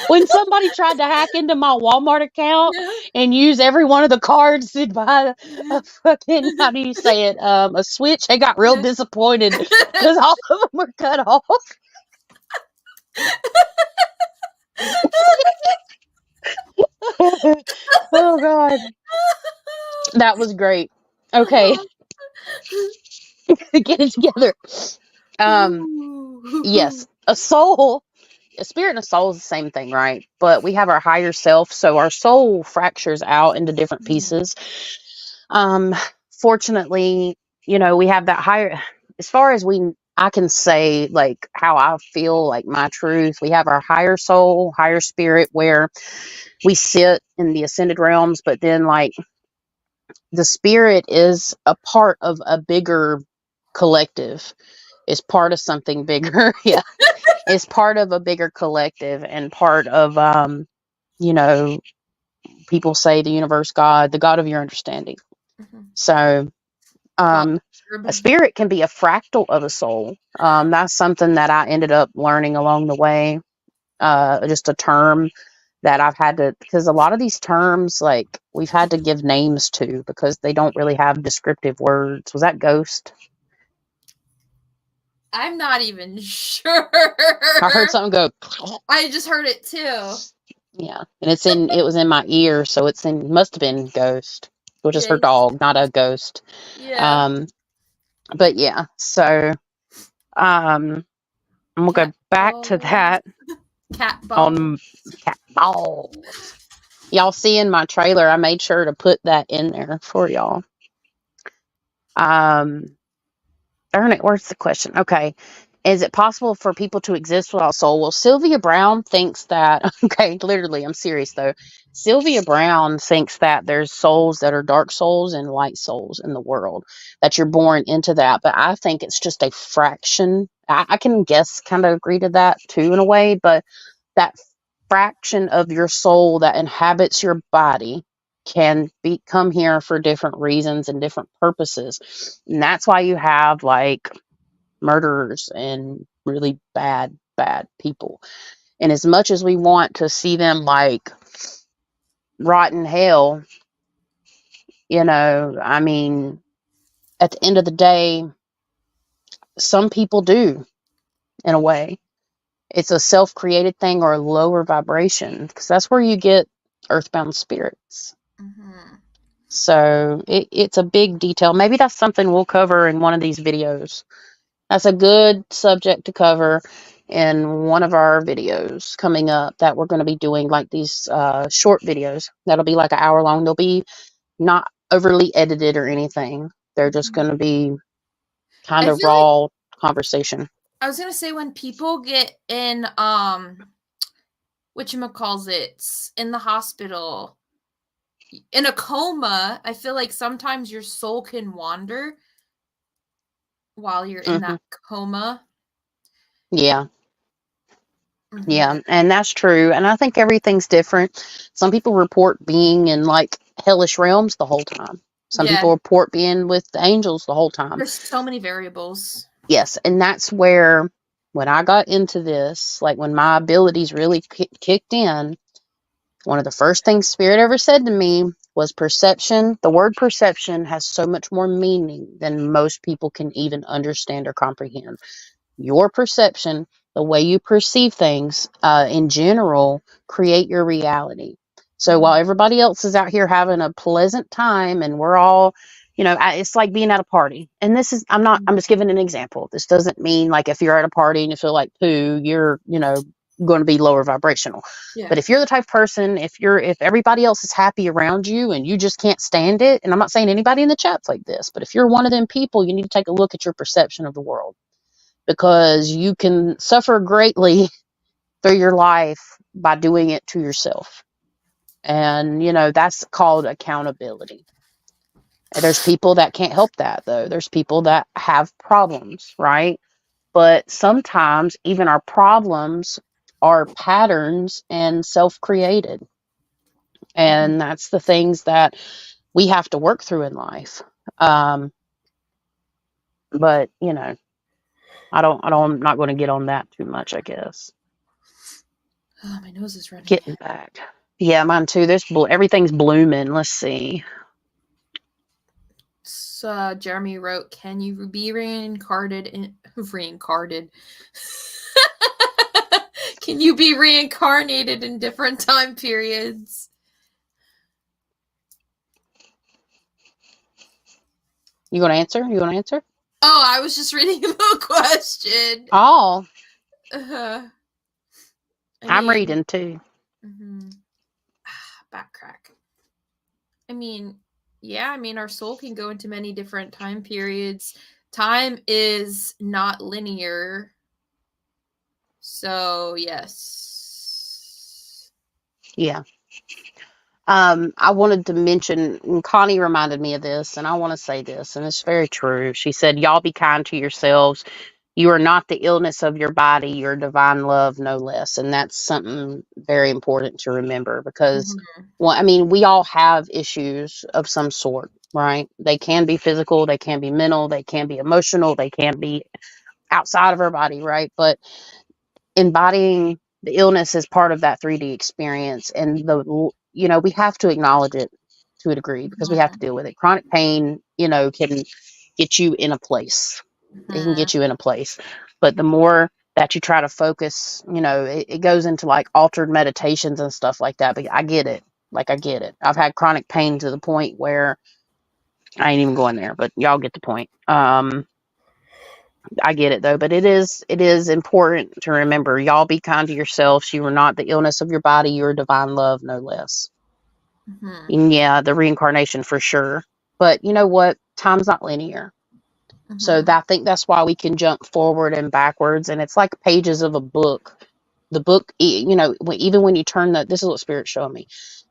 When somebody tried to hack into my Walmart account and use every one of the cards to buy a fucking, how do you say it, a Switch, they got real disappointed because all of them were cut off. Oh God, that was great. Okay. Get it together. Yes, a soul, a spirit and a soul is the same thing, right? But we have our higher self, so our soul fractures out into different pieces. Fortunately, we have that higher, as far as I can say, like, how I feel, like, my truth. We have our higher soul, higher spirit, where we sit in the ascended realms, but then, like, the spirit is a part of a bigger collective, is part of something bigger. Yeah. Is part of a bigger collective and part of, people say the universe, God, the God of your understanding. Mm-hmm. So, a spirit can be a fractal of a soul. That's something that I ended up learning along the way. Just a term that I've had to, because a lot of these terms, like, we've had to give names to because they don't really have descriptive words. Was that ghost? I'm not even sure. I heard something go. I just heard it too. Yeah, and it was in my ear, so must have been ghost, which is her dog, not a ghost. Yeah. But yeah, so I'm gonna go back to that. Cat balls. Cat balls. Y'all see in my trailer, I made sure to put that in there for y'all. Darn it, where's the question? Okay. Is it possible for people to exist without soul? Well, Sylvia Brown thinks that, okay, literally, I'm serious though. Sylvia Brown thinks that there's souls that are dark souls and light souls in the world, that you're born into that. But I think it's just a fraction. I can kind of agree to that too in a way, but that fraction of your soul that inhabits your body can come here for different reasons and different purposes. And that's why you have like murderers and really bad people. And as much as we want to see them like rot in hell, I mean, at the end of the day, some people do, in a way. It's a self-created thing or a lower vibration, because that's where you get earthbound spirits. Mm-hmm. So it's a big detail. Maybe that's something we'll cover in one of these videos. That's a good subject to cover in one of our videos coming up, that we're going to be doing like these short videos. That'll be like an hour long. They'll be not overly edited or anything. They're just going to be kind I of feel like raw conversation. I was gonna say, when people get in whatchamacallits, in the hospital, in a coma, I feel like sometimes your soul can wander while you're in that coma. Yeah. Mm-hmm. Yeah, and that's true. And I think everything's different. Some people report being in like hellish realms the whole time. Some Yeah. people report being with the angels the whole time. There's so many variables. Yes, and that's where, when I got into this, like when my abilities really kicked in, one of the first things Spirit ever said to me was perception. The word perception has so much more meaning than most people can even understand or comprehend. Your perception, the way you perceive things in general, create your reality. So while everybody else is out here having a pleasant time and we're all, it's like being at a party. And this is, I'm just giving an example. This doesn't mean like if you're at a party and you feel like poo, you're, going to be lower vibrational. Yeah. But if you're the type of person, if everybody else is happy around you and you just can't stand it, and I'm not saying anybody in the chat's like this, but if you're one of them people, you need to take a look at your perception of the world, because you can suffer greatly through your life by doing it to yourself. And, that's called accountability. There's people that can't help that, though. There's people that have problems, right? But sometimes even our problems are patterns and self-created. And that's the things that we have to work through in life. But, I'm not going to get on that too much, I guess. Oh, my nose is running. Getting back. Yeah, mine too. Everything's blooming. Let's see. Jeremy wrote, "Can you be reincarnated? Can you be reincarnated in different time periods?" You want to answer? Oh, I was just reading a question. Oh. I'm reading too. Backcrack. Our soul can go into many different time periods. Time is not linear. So, yes. Yeah. I wanted to mention, and Connie reminded me of this, and I want to say this, and it's very true. She said, y'all be kind to yourselves. You are not the illness of your body, you're divine love, no less. And that's something very important to remember, because, we all have issues of some sort, right? They can be physical, they can be mental, they can be emotional, they can be outside of our body, right? But embodying the illness is part of that 3D experience. And we have to acknowledge it to a degree, because we have to deal with it. Chronic pain, can get you in a place. It can get you in a place. But the more that you try to focus, it goes into like altered meditations and stuff like that. But I get it. I get it. I've had chronic pain to the point where I ain't even going there, but y'all get the point. I get it though, but it is important to remember, y'all be kind to yourselves. You are not the illness of your body. You are divine love, no less. And yeah, the reincarnation for sure. But you know what? Time's not linear. So I think that's why we can jump forward and backwards. And it's like pages of a book. The book, even when you turn this is what Spirit's showing me.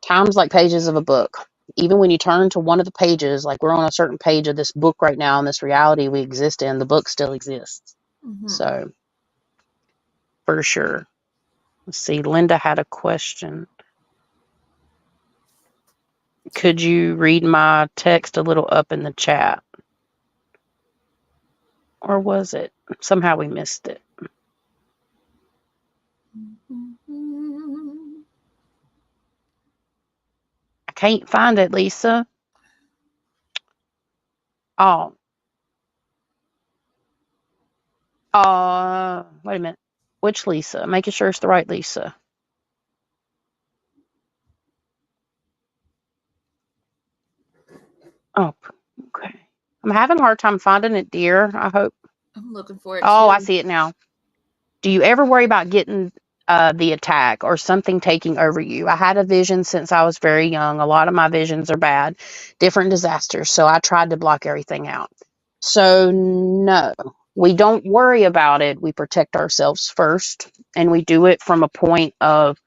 Time's like pages of a book. Even when you turn to one of the pages, like we're on a certain page of this book right now, in this reality we exist in, the book still exists. So, for sure. Let's see. Linda had a question. Could you read my text a little up in the chat? Or was it? Somehow we missed it. I can't find it, Lisa. Oh. Wait a minute. Which Lisa? Making sure it's the right Lisa. Oh, okay. I'm having a hard time finding it, dear. I hope. I'm looking for it Oh, too. I see it now. Do you ever worry about getting the attack or something taking over you? I had a vision since I was very young. A lot of my visions are bad, different disasters. So I tried to block everything out. So, no, we don't worry about it. We protect ourselves first, and we do it from a point of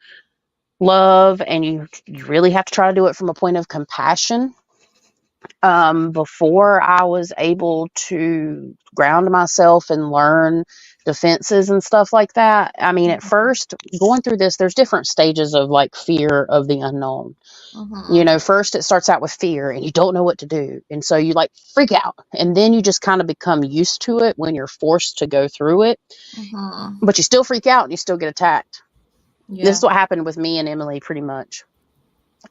love. And you really have to try to do it from a point of compassion. Before I was able to ground myself and learn defenses and stuff like that. I mean, at first, going through this, there's different stages of like fear of the unknown. First it starts out with fear and you don't know what to do. And so you like freak out. And then you just kind of become used to it when you're forced to go through it. But you still freak out and you still get attacked. Yeah. This is what happened with me and Emily pretty much.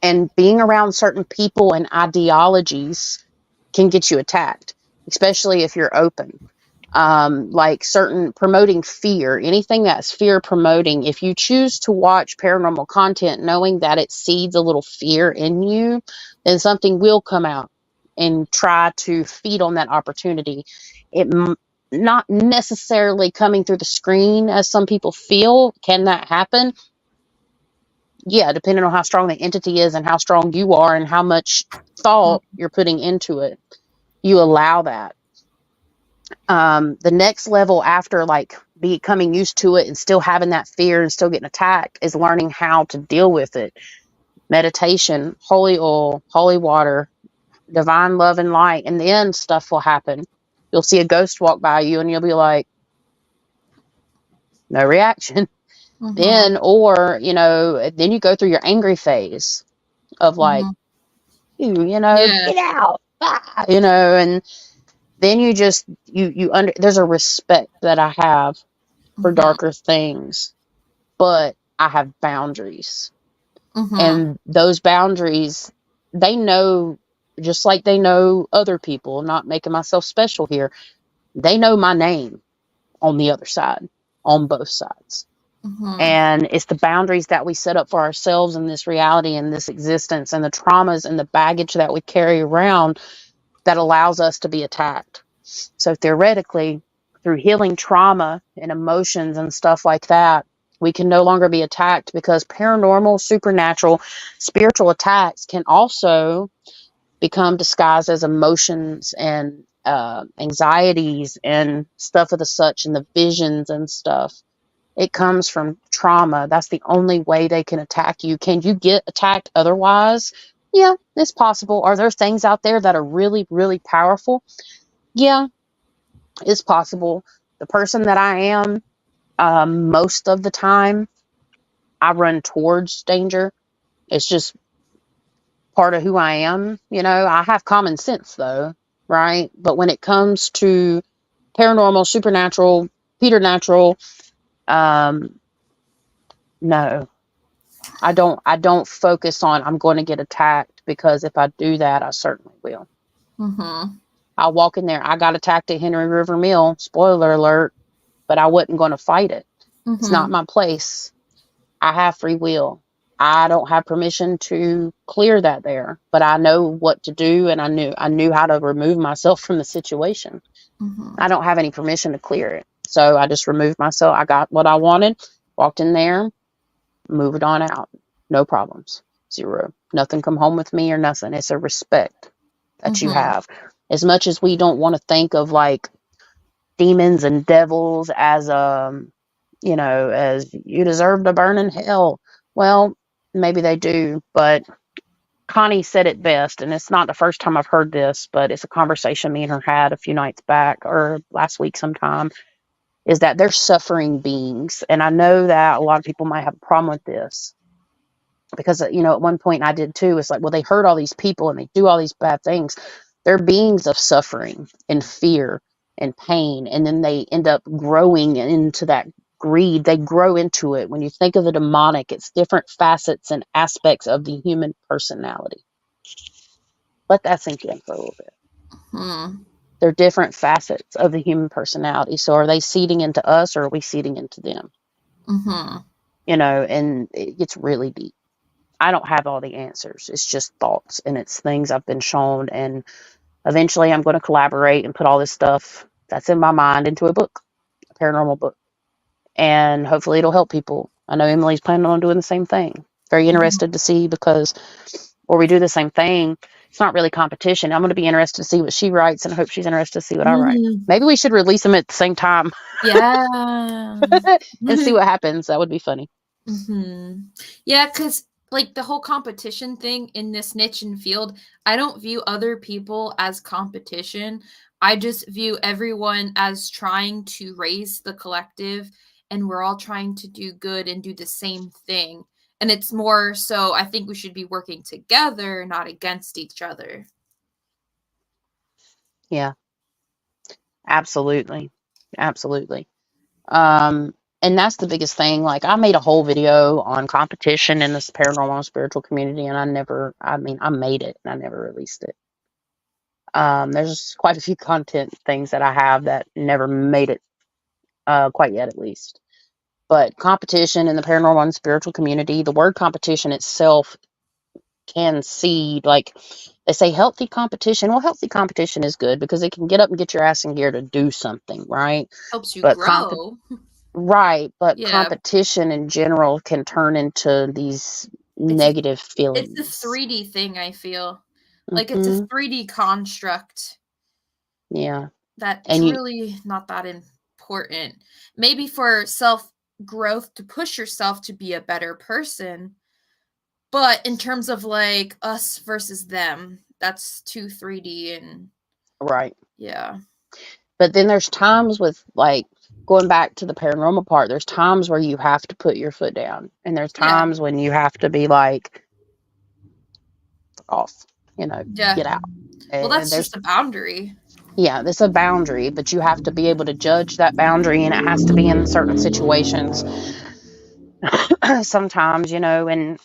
And being around certain people and ideologies can get you attacked, especially if you're open. Like certain promoting fear, anything that's fear promoting. If you choose to watch paranormal content knowing that it seeds a little fear in you, then something will come out and try to feed on that opportunity. Not necessarily coming through the screen as some people feel. Can that happen? Yeah, depending on how strong the entity is and how strong you are and how much thought you're putting into it, you allow that. The next level after like becoming used to it and still having that fear and still getting attacked is learning how to deal with it. Meditation, holy oil, holy water, divine love and light, and then stuff will happen. You'll see a ghost walk by you and you'll be like, no reaction. Then, or, then you go through your angry phase of like, get out, and then you just, there's a respect that I have for darker things, but I have boundaries. And those boundaries, they know, just like they know other people, not making myself special here, they know my name on the other side, on both sides. And it's the boundaries that we set up for ourselves in this reality and this existence and the traumas and the baggage that we carry around that allows us to be attacked. So theoretically, through healing trauma and emotions and stuff like that, we can no longer be attacked because paranormal, supernatural, spiritual attacks can also become disguised as emotions and anxieties and stuff of the such and the visions and stuff. It comes from trauma. That's the only way they can attack you. Can you get attacked otherwise? Yeah, it's possible. Are there things out there that are really, really powerful? Yeah, it's possible. The person that I am, most of the time, I run towards danger. It's just part of who I am. I have common sense though, right? But when it comes to paranormal, supernatural, preternatural, no, I don't focus on I'm going to get attacked, because if I do that, I certainly will. I'll walk in there. I got attacked at Henry River Mill, spoiler alert, but I wasn't going to fight it. It's not my place. I have free will. I don't have permission to clear that there, but I know what to do, and I knew how to remove myself from the situation. I don't have any permission to clear it. So I just removed myself. I got what I wanted, walked in there, moved on out. No problems. Zero. Nothing come home with me or nothing. It's a respect that you have. As much as we don't want to think of like demons and devils as as you deserve to burn in hell. Well, maybe they do, but Connie said it best, and it's not the first time I've heard this, but it's a conversation me and her had a few nights back or last week sometime. is that they're suffering beings. And I know that a lot of people might have a problem with this because, at one point I did too. It's like, well, they hurt all these people and they do all these bad things. They're beings of suffering and fear and pain. And then they end up growing into that greed. They grow into it. When you think of the demonic, it's different facets and aspects of the human personality. Let that sink in for a little bit. They're different facets of the human personality. So are they seeding into us, or are we seeding into them? And it gets really deep. I don't have all the answers. It's just thoughts, and it's things I've been shown. And eventually I'm going to collaborate and put all this stuff that's in my mind into a book, a paranormal book. And hopefully it'll help people. I know Emily's planning on doing the same thing. Very interested to see, because where we do the same thing, it's not really competition. I'm going to be interested to see what she writes, and I hope she's interested to see what I write. Maybe we should release them at the same time. Yeah. And see what happens. That would be funny. Yeah, because like the whole competition thing in this niche and field, I don't view other people as competition. I just view everyone as trying to raise the collective, and we're all trying to do good and do the same thing. And it's more so, I think we should be working together, not against each other. Yeah. Absolutely. Absolutely. And that's the biggest thing. Like, I made a whole video on competition in this paranormal and spiritual community, and I made it and I never released it. There's quite a few content things that I have that never made it quite yet, at least. But competition in the paranormal and spiritual community, the word competition itself can seed, like they say, healthy competition. Well, healthy competition is good because it can get up and get your ass in gear to do something, right? Helps you But grow. Right, but Yeah. competition in general can turn into these negative feelings. It's a 3D thing, I feel. Like it's a 3D construct. Yeah. That's And really not that important. Maybe for self-growth, to push yourself to be a better person. But in terms of like us versus them, that's too 3D and right. Yeah. But then there's times with, like, going back to the paranormal part, there's times where you have to put your foot down. And there's times when you have to be like, off, get out. Well, that's just a boundary. Yeah, there's a boundary, but you have to be able to judge that boundary, and it has to be in certain situations. Sometimes, and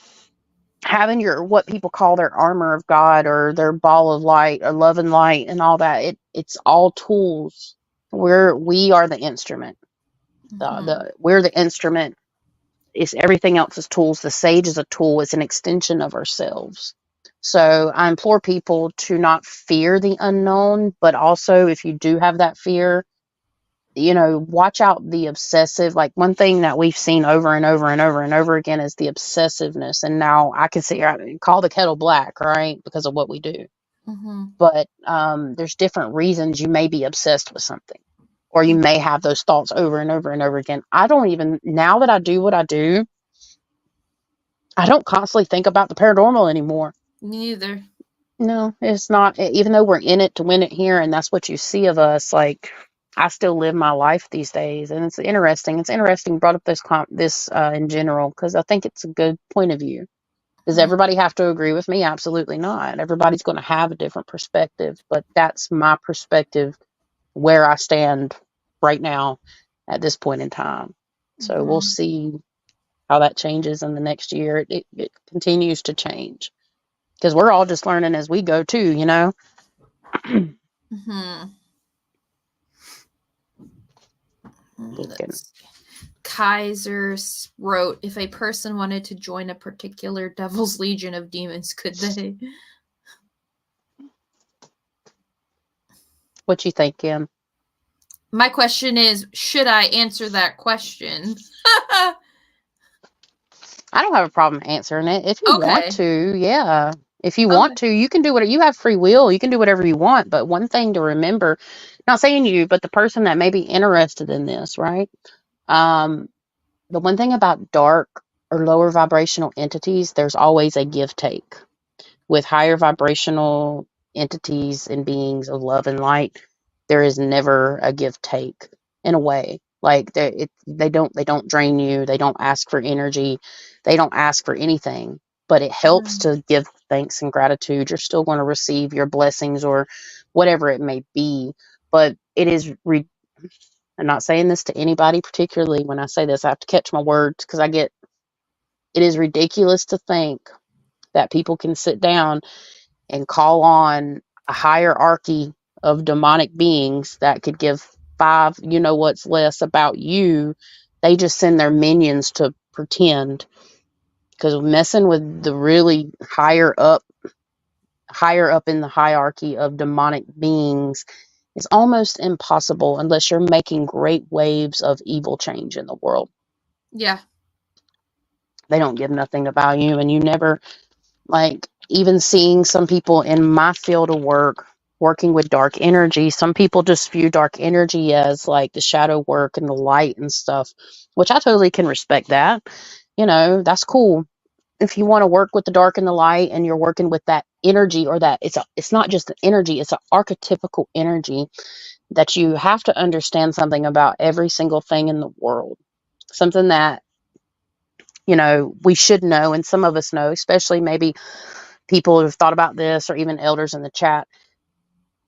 having your, what people call their armor of God, or their ball of light, or love and light, and all that, it's all tools. We are the instrument. We're the instrument. It's everything else is tools. The sage is a tool. It's an extension of ourselves. So I implore people to not fear the unknown, but also, if you do have that fear, watch out the obsessive. Like, one thing that we've seen over and over and over and over again is the obsessiveness. And now I can see, call the kettle black, right? Because of what we do. But there's different reasons you may be obsessed with something, or you may have those thoughts over and over and over again. I don't even, now that I do what I do, I don't constantly think about the paranormal anymore. Me neither. No, it's not. Even though we're in it to win it here, and that's what you see of us, like, I still live my life these days, and it's interesting. It's interesting you brought up this in general, because I think it's a good point of view. Does everybody have to agree with me? Absolutely not. Everybody's going to have a different perspective, but that's my perspective, where I stand right now at this point in time. So we'll see how that changes in the next year. It continues to change, because we're all just learning as we go too, Kaiser wrote, if a person wanted to join a particular devil's legion of demons, could they? What you think, Kim? My question is, should I answer that question? I don't have a problem answering it. If you want to, yeah. If you want to, you can do whatever. You have free will. You can do whatever you want. But one thing to remember, not saying you, but the person that may be interested in this, right? The one thing about dark or lower vibrational entities, there's always a give-take. With higher vibrational entities and beings of love and light, there is never a give-take, in a way. Like they don't drain you. They don't ask for energy. They don't ask for anything. But it helps to give thanks and gratitude. You're still going to receive your blessings or whatever it may be. But it is. I'm not saying this to anybody particularly. When I say this, I have to catch my words because it is ridiculous to think that people can sit down and call on a hierarchy of demonic beings that could give five, what's less about you. They just send their minions to pretend, because messing with the really higher up in the hierarchy of demonic beings is almost impossible unless you're making great waves of evil change in the world. Yeah. They don't give nothing about you, and you never, like, even seeing some people in my field of work working with dark energy, some people just view dark energy as like the shadow work and the light and stuff, which I totally can respect that. That's cool. If you want to work with the dark and the light and you're working with that energy, or that it's not just an energy, it's an archetypical energy, that you have to understand something about every single thing in the world. Something that, we should know, and some of us know, especially maybe people who've thought about this, or even elders in the chat.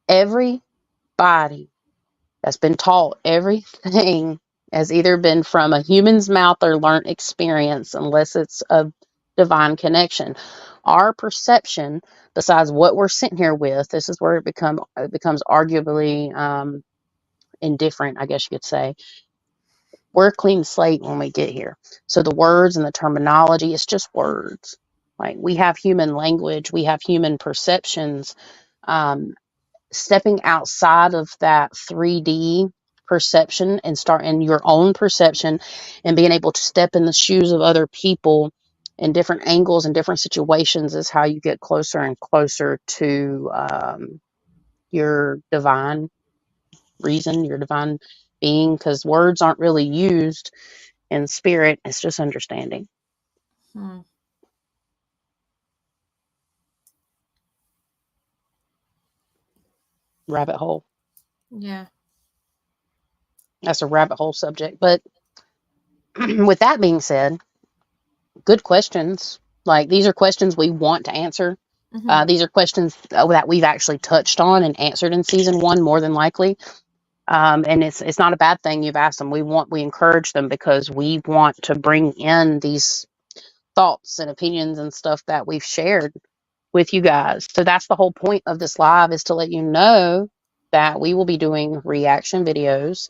Everybody that's been taught everything has either been from a human's mouth or learned experience, unless it's a divine connection. Our perception, besides what we're sitting here with, this is where it becomes arguably indifferent, I guess you could say. We're a clean slate when we get here. So the words and the terminology, it's just words. Like, we have human language, we have human perceptions. Stepping outside of that 3D perception and start in your own perception, and being able to step in the shoes of other people in different angles and different situations, is how you get closer and closer to your divine reason, your divine being, because words aren't really used in spirit. It's just understanding. Rabbit hole. Yeah. That's a rabbit hole subject. But with that being said, good questions. Like, these are questions we want to answer. These are questions that we've actually touched on and answered in season 1, more than likely. And it's not a bad thing you've asked them. We encourage them, because we want to bring in these thoughts and opinions and stuff that we've shared with you guys. So that's the whole point of this live, is to let you know that we will be doing reaction videos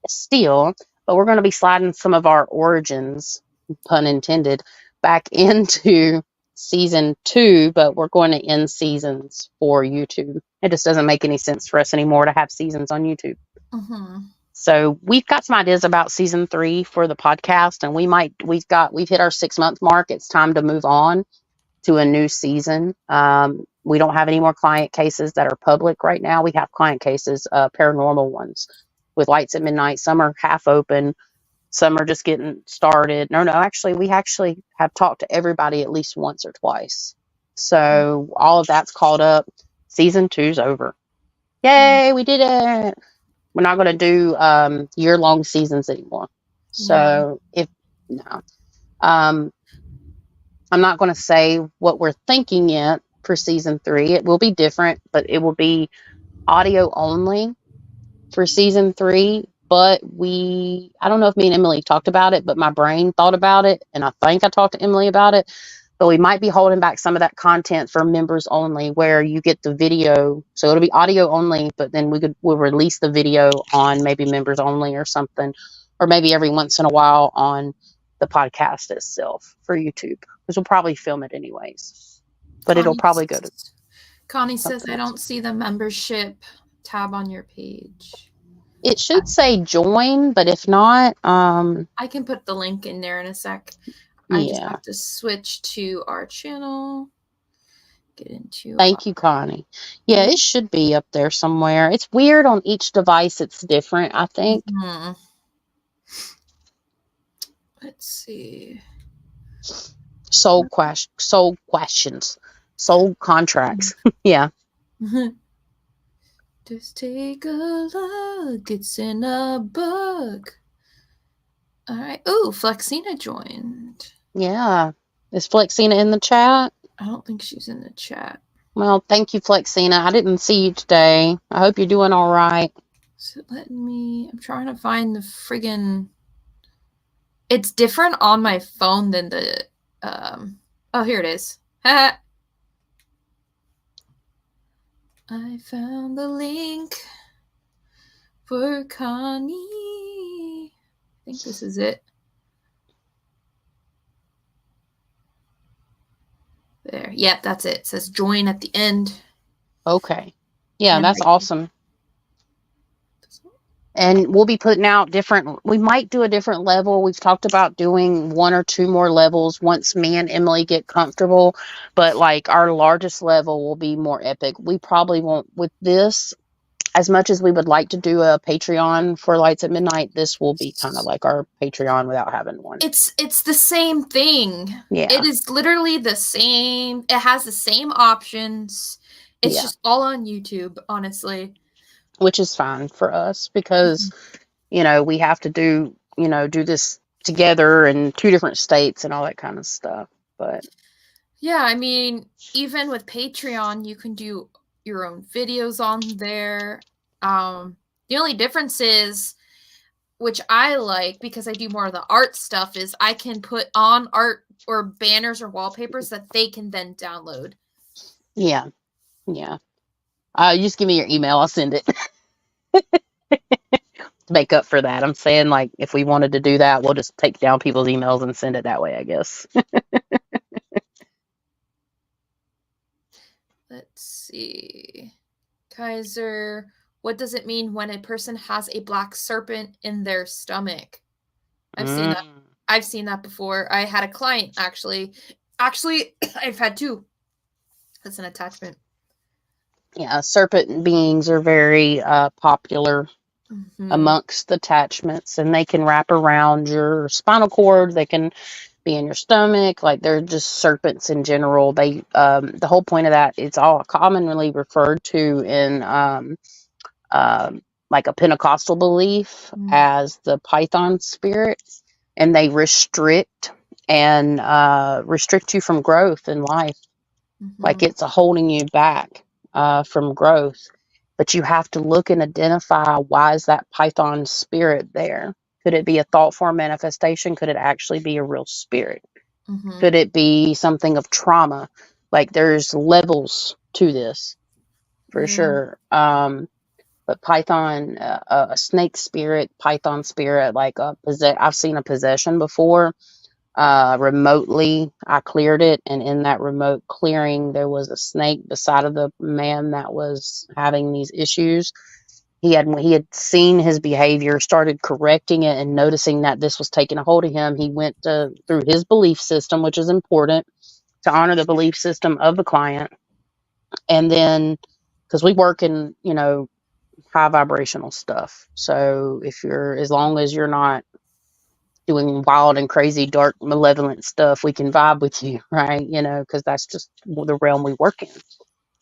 still, but we're going to be sliding some of our origins, pun intended, back into season 2, but we're going to end seasons for YouTube. It just doesn't make any sense for us anymore to have seasons on YouTube. So we've got some ideas about season 3 for the podcast, and we've hit our 6-month mark. It's time to move on to a new season. We don't have any more client cases that are public right now. We have client cases, paranormal ones, with Lights at Midnight. Some are half open, some are just getting started. No, actually, we actually have talked to everybody at least once or twice. So all of that's caught up. Season 2's over. Yay, we did it. We're not going to do year-long seasons anymore. So I'm not going to say what we're thinking yet for season 3. It will be different, but it will be audio only for season 3. But I don't know if me and Emily talked about it, but my brain thought about it, and I think I talked to Emily about it. But we might be holding back some of that content for members only, where you get the video. So it'll be audio only, but then we'll release the video on maybe members only or something, or maybe every once in a while on the podcast itself for YouTube, because we'll probably film it anyways. But it'll probably go to. Connie says, I don't see the membership tab on your page. It should say join, but if not, I can put the link in there in a sec. I just have to switch to our channel. Get into. Thank you, Connie. Yeah, it should be up there somewhere. It's weird on each device; it's different, I think. Let's see. Soul questions, soul contracts. Yeah. Just take a look. It's in a book. All right. Oh, Flexina joined. Yeah. Is Flexina in the chat? I don't think she's in the chat. Well, thank you, Flexina. I didn't see you today. I hope you're doing all right. So letting me. I'm trying to find the friggin'. It's different on my phone than the. Oh, here it is. I found the link for Connie. I think this is it. There. Yep, that's it. It says join at the end. Okay. Yeah, And that's awesome. And we'll be putting out we might do a different level. We've talked about doing 1 or 2 more levels once me and Emily get comfortable. But like our largest level will be more epic. We probably won't, with this, as much as we would like to do a Patreon for Lights at Midnight, this will be kind of like our Patreon without having one. It's the same thing. Yeah. It is literally the same. It has the same options. It's just all on YouTube, honestly. Which is fine for us because, you know, we have to do this together in 2 different states and all that kind of stuff. But yeah, I mean, even with Patreon, you can do your own videos on there. The only difference is, which I like because I do more of the art stuff, is I can put on art or banners or wallpapers that they can then download. Yeah. Just give me your email. I'll send it. Make up for that. I'm saying, like, if we wanted to do that, we'll just take down people's emails and send it that way, I guess. Let's see. Kaiser, what does it mean when a person has a black serpent in their stomach? I've seen that. I've seen that before. I had a client actually, I've had 2. That's an attachment. Yeah, serpent beings are very popular amongst the attachments, and they can wrap around your spinal cord. They can be in your stomach. Like, they're just serpents in general. They the whole point of that, it's all commonly referred to in like a Pentecostal belief as the Python spirit, and they restrict you from growth in life. Like, it's holding you back from growth. But you have to look and identify, why is that Python spirit there? Could it be a thought form manifestation? Could it actually be a real spirit? Could it be something of trauma? Like, there's levels to this for sure. But Python, a snake spirit, Python spirit, like I've seen a possession before. Remotely, I cleared it, and in that remote clearing, there was a snake beside of the man that was having these issues. He had seen his behavior, started correcting it, and noticing that this was taking a hold of him. He went through his belief system, which is important to honor the belief system of the client. And then, because we work in, high vibrational stuff. So as long as you're not doing wild and crazy, dark, malevolent stuff, we can vibe with you, right? Because that's just the realm we work in.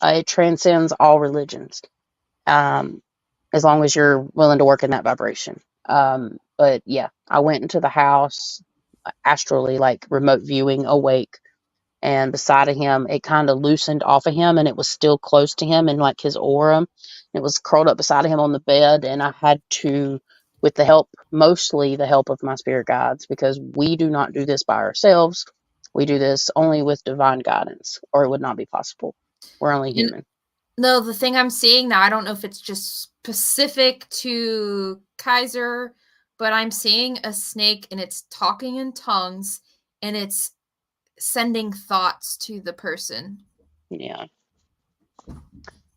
It transcends all religions, as long as you're willing to work in that vibration. But yeah, I went into the house astrally, like remote viewing, awake, and beside of him, it kind of loosened off of him, and it was still close to him and like his aura. It was curled up beside of him on the bed, and I had to, with mostly the help of my spirit guides, because we do not do this by ourselves. We do this only with divine guidance, or it would not be possible. We're only human. No, the thing I'm seeing now, I don't know if it's just specific to Kaiser, but I'm seeing a snake and it's talking in tongues and it's sending thoughts to the person. Yeah.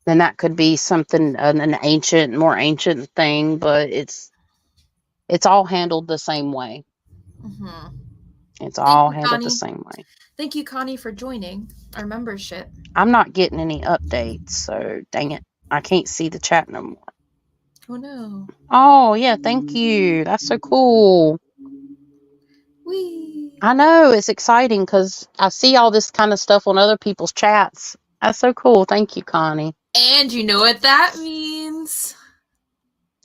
Then that could be something, an more ancient thing, but it's all handled the same way. It's all handled the same way. Thank you, Connie, for joining our membership. I'm not getting any updates, so dang it. I can't see the chat no more. Oh, no. Oh, yeah, thank you. That's so cool. Whee! I know, it's exciting because I see all this kind of stuff on other people's chats. That's so cool. Thank you, Connie. And you know what that means?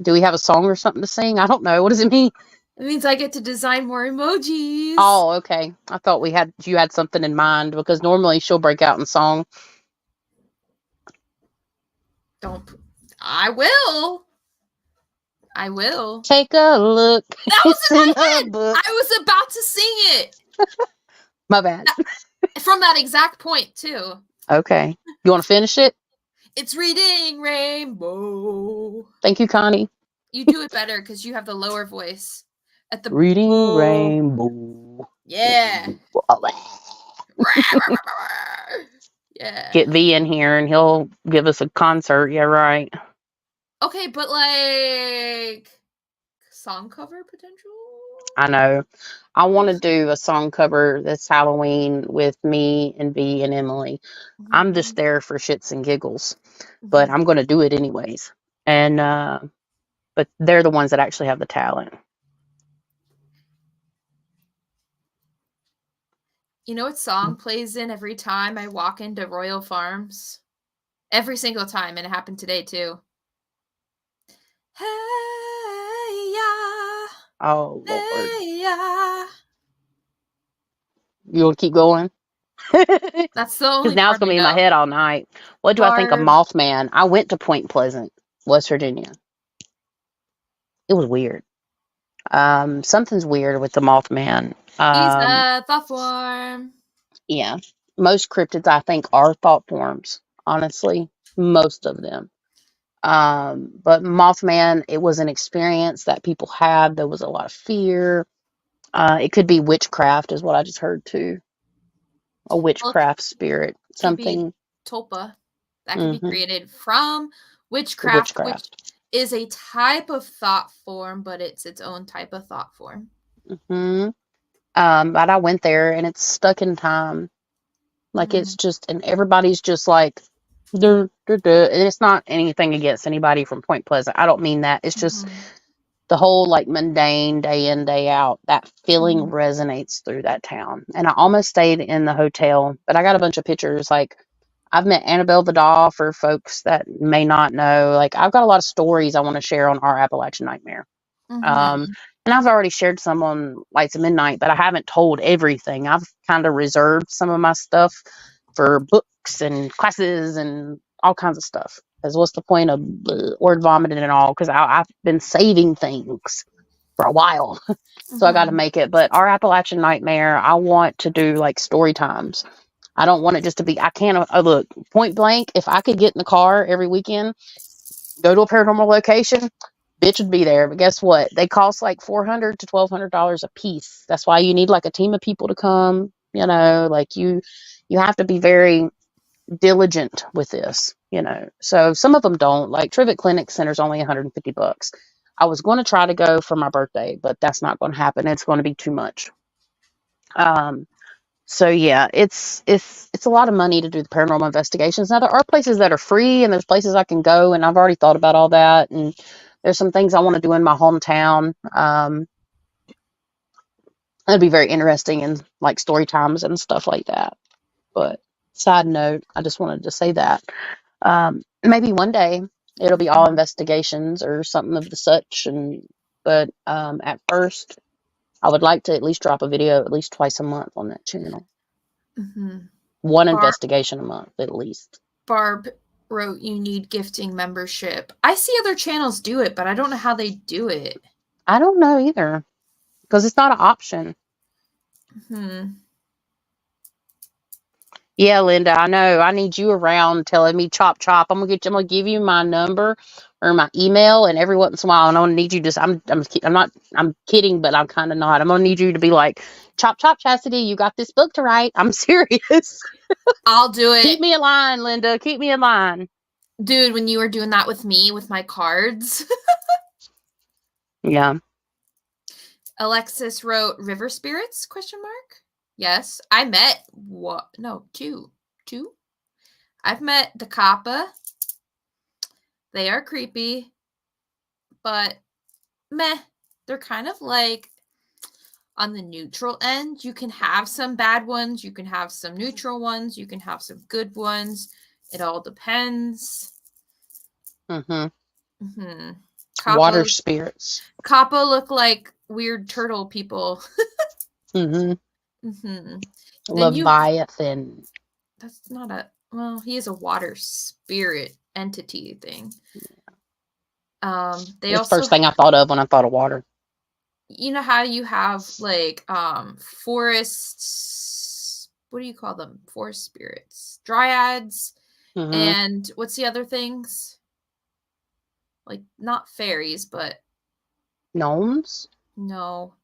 Do we have a song or something to sing? I don't know. What does it mean? It means I get to design more emojis. Oh, okay. I thought you had something in mind because normally she'll break out in song. I will. I will. Take a look. That was It's in in my a head. book. I was about to sing it. My bad. From that exact point, too. Okay. You want to finish it? It's reading rainbow. Thank you, Connie. You do it better because you have the lower voice. At the Reading rainbow. Yeah. Yeah. Get V in here and he'll give us a concert. Yeah, right. Okay, but like song cover potential? I know. I want to do a song cover this Halloween with me and V and Emily. I'm just there for shits and giggles, but I'm going to do it anyways. And, but they're the ones that actually have the talent. You know what song plays in every time I walk into Royal Farms? Every single time, and it happened today too. Hey ya. Oh, Lord. Hey ya. You want to keep going? That's the only Because now it's part going to I be in my know. head all night. What do I think of Mothman? I went to Point Pleasant, West Virginia. It was weird. Something's weird with the Mothman. He's a thought form. Yeah. Most cryptids, I think, are thought forms, honestly. Most of them. But Mothman, it was an experience that people had. There was a lot of fear. It could be witchcraft, is what I just heard too. A witchcraft spirit. It could be Something. tulpa. That could be created from witchcraft, which is a type of thought form, but it's its own type of thought form. But I went there and it's stuck in time. Like it's just, and everybody's just like, and it's not anything against anybody from Point Pleasant. I don't mean that. It's just the whole like mundane day in, day out. That feeling resonates through that town. And I almost stayed in the hotel, but I got a bunch of pictures. Like I've met Annabelle the doll for folks that may not know. Like I've got a lot of stories I want to share on our Appalachian Nightmare. And I've already shared some on Lights of Midnight, but I haven't told everything. I've kind of reserved some of my stuff for books and classes and all kinds of stuff. Because what's the point of word vomiting and all? Because I've been saving things for a while. So I got to make it. But our Appalachian Nightmare, I want to do like story times. I don't want it just to be, I can't, look, point blank, if I could get in the car every weekend, go to a paranormal location, bitch would be there. But guess what? They cost like $400 to $1,200 a piece. That's why you need like a team of people to come. You know, like you have to be very diligent with this. You know, so some of them don't. Like Trivet Clinic Center's only $150. I was going to try to go for my birthday, but that's not going to happen. It's going to be too much. So yeah, it's a lot of money to do the paranormal investigations. Now there are places that are free, and there's places I can go, and I've already thought about all that. And there's some things I want to do in my hometown. It'd be very interesting in like story times and stuff like that. But side note, I just wanted to say that maybe one day it'll be all investigations or something of the such. But at first, I would like to at least drop a video at least twice a month on that channel. One investigation a month at least. Barb wrote, you need gifting membership. I see other channels do it, but I don't know how they do it. I don't know either, because it's not an option. Yeah, Linda, I know. I need you around telling me chop chop. I'm gonna give you my number or my email, and every once in a while, and I'm gonna need you to. I'm kidding, but I'm kind of not. I'm gonna need you to be like, chop chop, Chastity. You got this book to write. I'm serious. I'll do it. Keep me in line, Linda. Keep me in line, dude. When you were doing that with me with my cards. Yeah. Alexis wrote river spirits ? Yes, I met two. I've met the Kappa. They are creepy, but meh. They're kind of like on the neutral end. You can have some bad ones. You can have some neutral ones. You can have some good ones. It all depends. Water spirits. Kappa look like weird turtle people. Mm-hmm. Mm-hmm. Then Leviathan. that's not a, well, he is a water spirit entity thing. They That's the also, first thing I thought of when I thought of water. you know how you have like forests, what do you call them? Forest spirits, dryads, Mm-hmm. and what's the other things? Like not fairies, but Gnomes? no,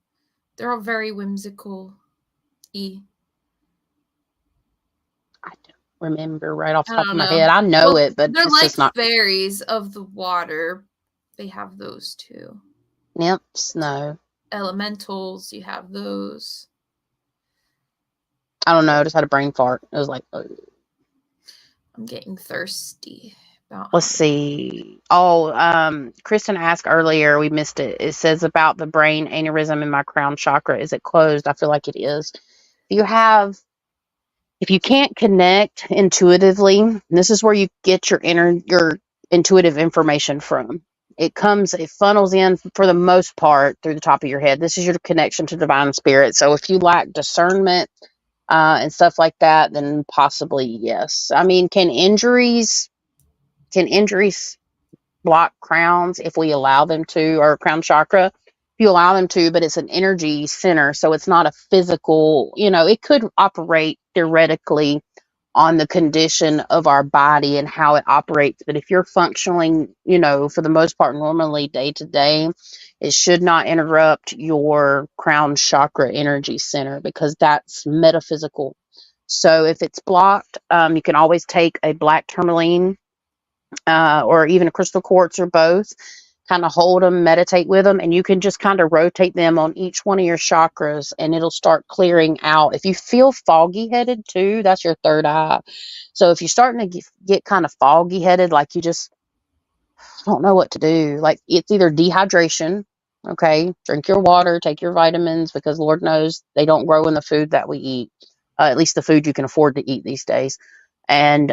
they're all very whimsical. I don't remember right off the I top of don't my know. head. I know it, but They're it's like just not. fairies of the water. They have those too. Nymphs? No. Elementals, you have those. I don't know. I just had a brain fart. It was like, I'm getting thirsty. let's see. Oh, Kristen asked earlier. We missed it. It says about the brain aneurysm in my crown chakra. Is it closed? I feel like it is. If you can't connect intuitively, this is where you get your intuitive information from. It funnels in for the most part through the top of your head. This is your connection to divine spirit. So if you lack discernment and stuff like that, then possibly yes. I mean, can injuries block crowns if we allow them to, or crown chakra? If you allow them to, but it's an energy center, so it's not a physical. It could operate theoretically on the condition of our body and how it operates. But if you're functioning, for the most part, normally day to day, it should not interrupt your crown chakra energy center because that's metaphysical. So if it's blocked, you can always take a black tourmaline or even a crystal quartz or both, kind of hold them, meditate with them, and you can just kind of rotate them on each one of your chakras and it'll start clearing out. If you feel foggy headed too, that's your third eye. So if you're starting to get kind of foggy headed, like you just don't know what to do, like it's either dehydration. Okay, drink your water, take your vitamins, because Lord knows they don't grow in the food that we eat, at least the food you can afford to eat these days. And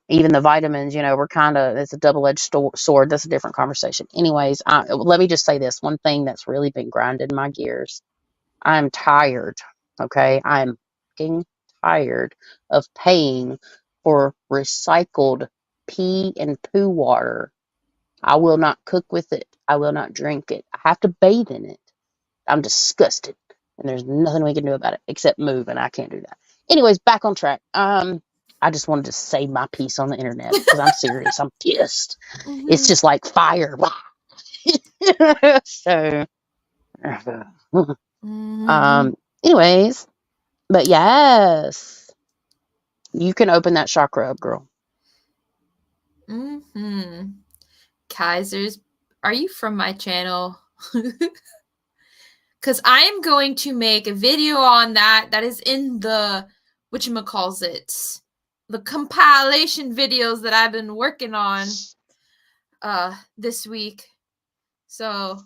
even the vitamins, it's a double-edged sword. That's a different conversation. Anyways, let me just say this one thing that's really been grinding my gears. I'm tired. Okay, I'm fucking tired of paying for recycled pee and poo water. I will not cook with it. I will not drink it. I have to bathe in it. I'm disgusted, and there's nothing we can do about it except move, and I can't do that. Anyways, back on track. I just wanted to say my piece on the internet because I'm serious. I'm pissed. Mm-hmm. It's just like fire. So, Mm-hmm. anyways, but yes, you can open that chakra up, girl. Mm-hmm. Kaisers, are you from my channel? Because I'm going to make a video on that. That is in the, whatchamacallit, the compilation videos that I've been working on this week. So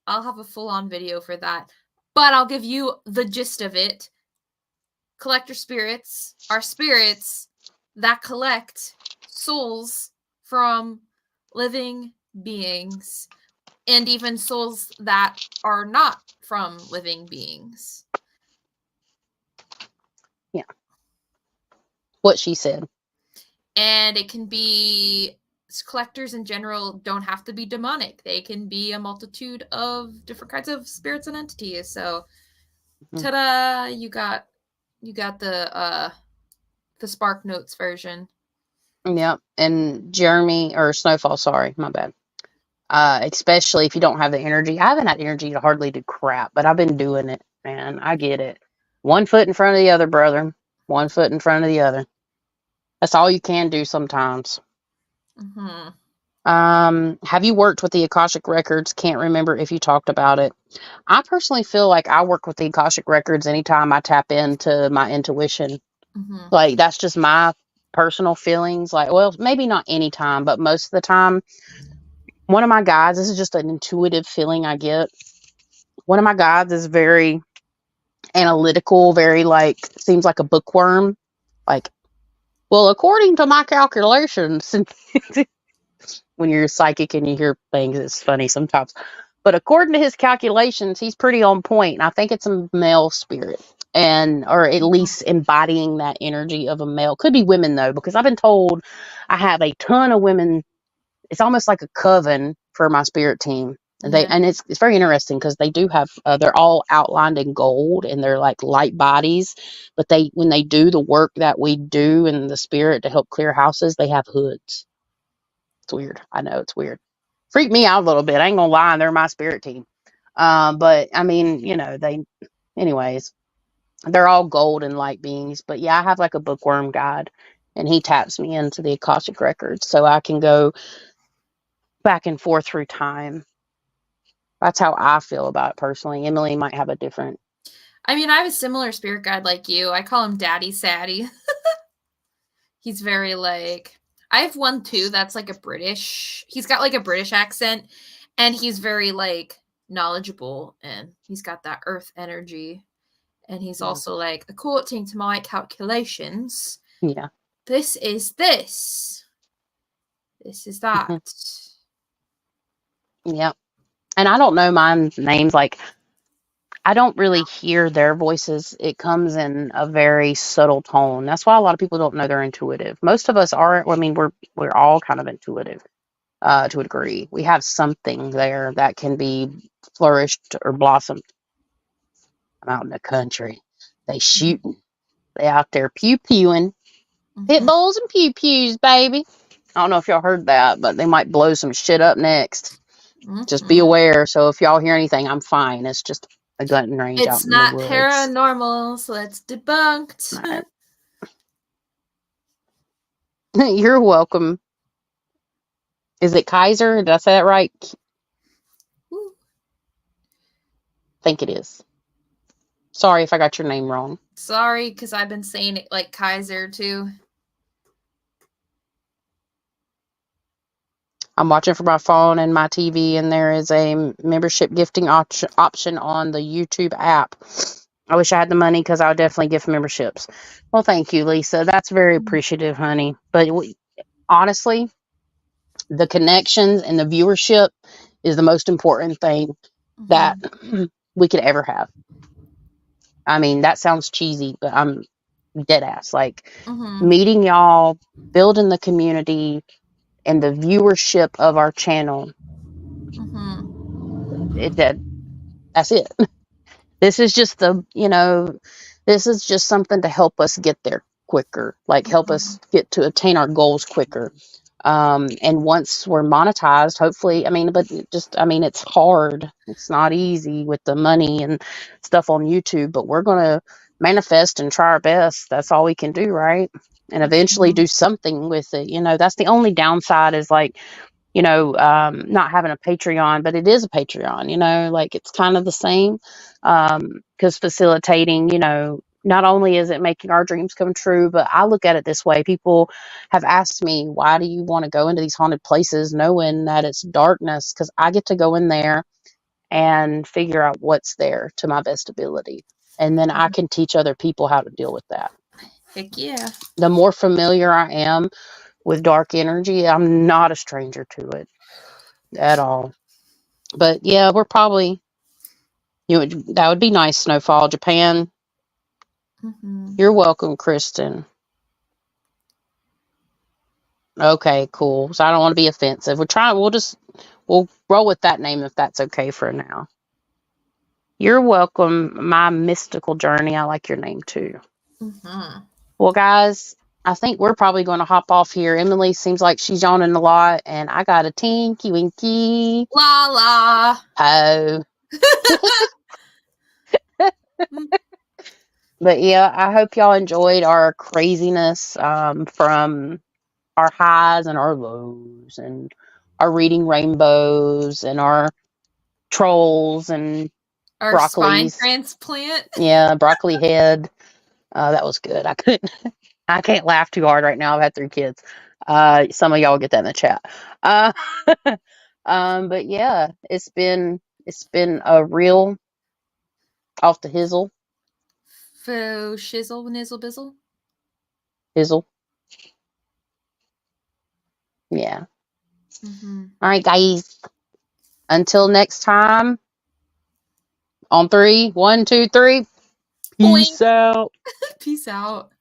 I'll have a full-on video for that. But I'll give you the gist of it. Collector spirits are spirits that collect souls from living beings, and even souls that are not from living beings. Yeah. What she said. And it can be, collectors in general don't have to be demonic. They can be a multitude of different kinds of spirits and entities. So, ta-da! You got the Spark Notes version. Yep. And Jeremy or Snowfall, sorry, my bad. Especially if you don't have the energy. I haven't had energy to hardly do crap, but I've been doing it, man. I get it. One foot in front of the other, brother. One foot in front of the other. That's all you can do sometimes. Mm-hmm. Have you worked with the Akashic Records? Can't remember if you talked about it. I personally feel like I work with the Akashic Records anytime I tap into my intuition. Mm-hmm. Like, that's just my personal feelings. Like, well, maybe not anytime, but most of the time. One of my guides, this is just an intuitive feeling I get. One of my guides is very analytical, very like, seems like a bookworm. Like, well, according to my calculations, when you're psychic and you hear things, it's funny sometimes. But according to his calculations, he's pretty on point. And I think it's a male spirit, or at least embodying that energy of a male. Could be women though, because I've been told I have a ton of women. It's almost like a coven for my spirit team. Yeah. And it's very interesting because they do have they're all outlined in gold and they're like light bodies, but when they do the work that we do in the spirit to help clear houses, they have hoods. It's weird. I know it's weird. Freaked me out a little bit. I ain't gonna lie, they're my spirit team. But I mean, anyways, they're all gold and light beings. But yeah, I have like a bookworm guide, and he taps me into the Akashic records so I can go back and forth through time. That's how I feel about it personally. Emily might have a different. I mean, I have a similar spirit guide like you. I call him Daddy Saddy. He's very like, I have one too that's like he's got like a British accent, and he's very like knowledgeable, and he's got that earth energy. And he's also like, according to my calculations, Yeah. This is this. This is that. Yeah. And I don't know my names. Like, I don't really hear their voices. It comes in a very subtle tone. That's why a lot of people don't know they're intuitive. Most of us are. I mean, we're all kind of intuitive to a degree. We have something there that can be flourished or blossomed. I'm out in the country. They shooting. They out there pew pewing. Pit bulls and pew pews, baby. I don't know if y'all heard that, but they might blow some shit up next. Just be aware. So if y'all hear anything, I'm fine. It's just a gun range out It's in the not woods. paranormal, so that's debunked. Right. You're welcome. Is it Kaiser? Did I say that right? I think it is. Sorry if I got your name wrong. Sorry, because I've been saying it like Kaiser too. I'm watching from my phone and my TV, and there is a membership gifting option on the YouTube app. I wish I had the money because I would definitely gift memberships. Well, thank you, Lisa. That's very appreciative, honey. But honestly, the connections and the viewership is the most important thing that we could ever have. I mean, that sounds cheesy, but I'm dead ass. Like, meeting y'all, building the community, and the viewership of our channel. That's it. This is just this is just something to help us get there quicker, like help us get to attain our goals quicker. And once we're monetized, hopefully, it's hard. It's not easy with the money and stuff on YouTube, but we're going to manifest and try our best. That's all we can do, right? And eventually do something with it. That's the only downside is like, not having a Patreon, but it is a Patreon, like it's kind of the same. Because facilitating, not only is it making our dreams come true, but I look at it this way. People have asked me, why do you want to go into these haunted places knowing that it's darkness? Because I get to go in there and figure out what's there to my best ability. And then I can teach other people how to deal with that. Heck yeah. The more familiar I am with dark energy, I'm not a stranger to it at all. But yeah, we're probably, that would be nice, Snowfall. Japan. You're welcome, Kristen. Okay, cool. So I don't want to be offensive. We'll roll with that name if that's okay for now. You're welcome, my mystical journey. I like your name too. Well, guys, I think we're probably going to hop off here. Emily seems like she's yawning a lot, and I got a tinky winky. La la. Oh. But yeah, I hope y'all enjoyed our craziness from our highs and our lows, and our reading rainbows, and our trolls, and our spine transplant. Yeah, broccoli head. That was good. I can't laugh too hard right now. I've had 3 kids. Some of y'all will get that in the chat. But yeah, it's been a real off the hizzle. Faux shizzle, nizzle, bizzle. Hizzle. Yeah. All right, guys. Until next time, on 3, 1, 2, 3. Boing. Peace out. Peace out.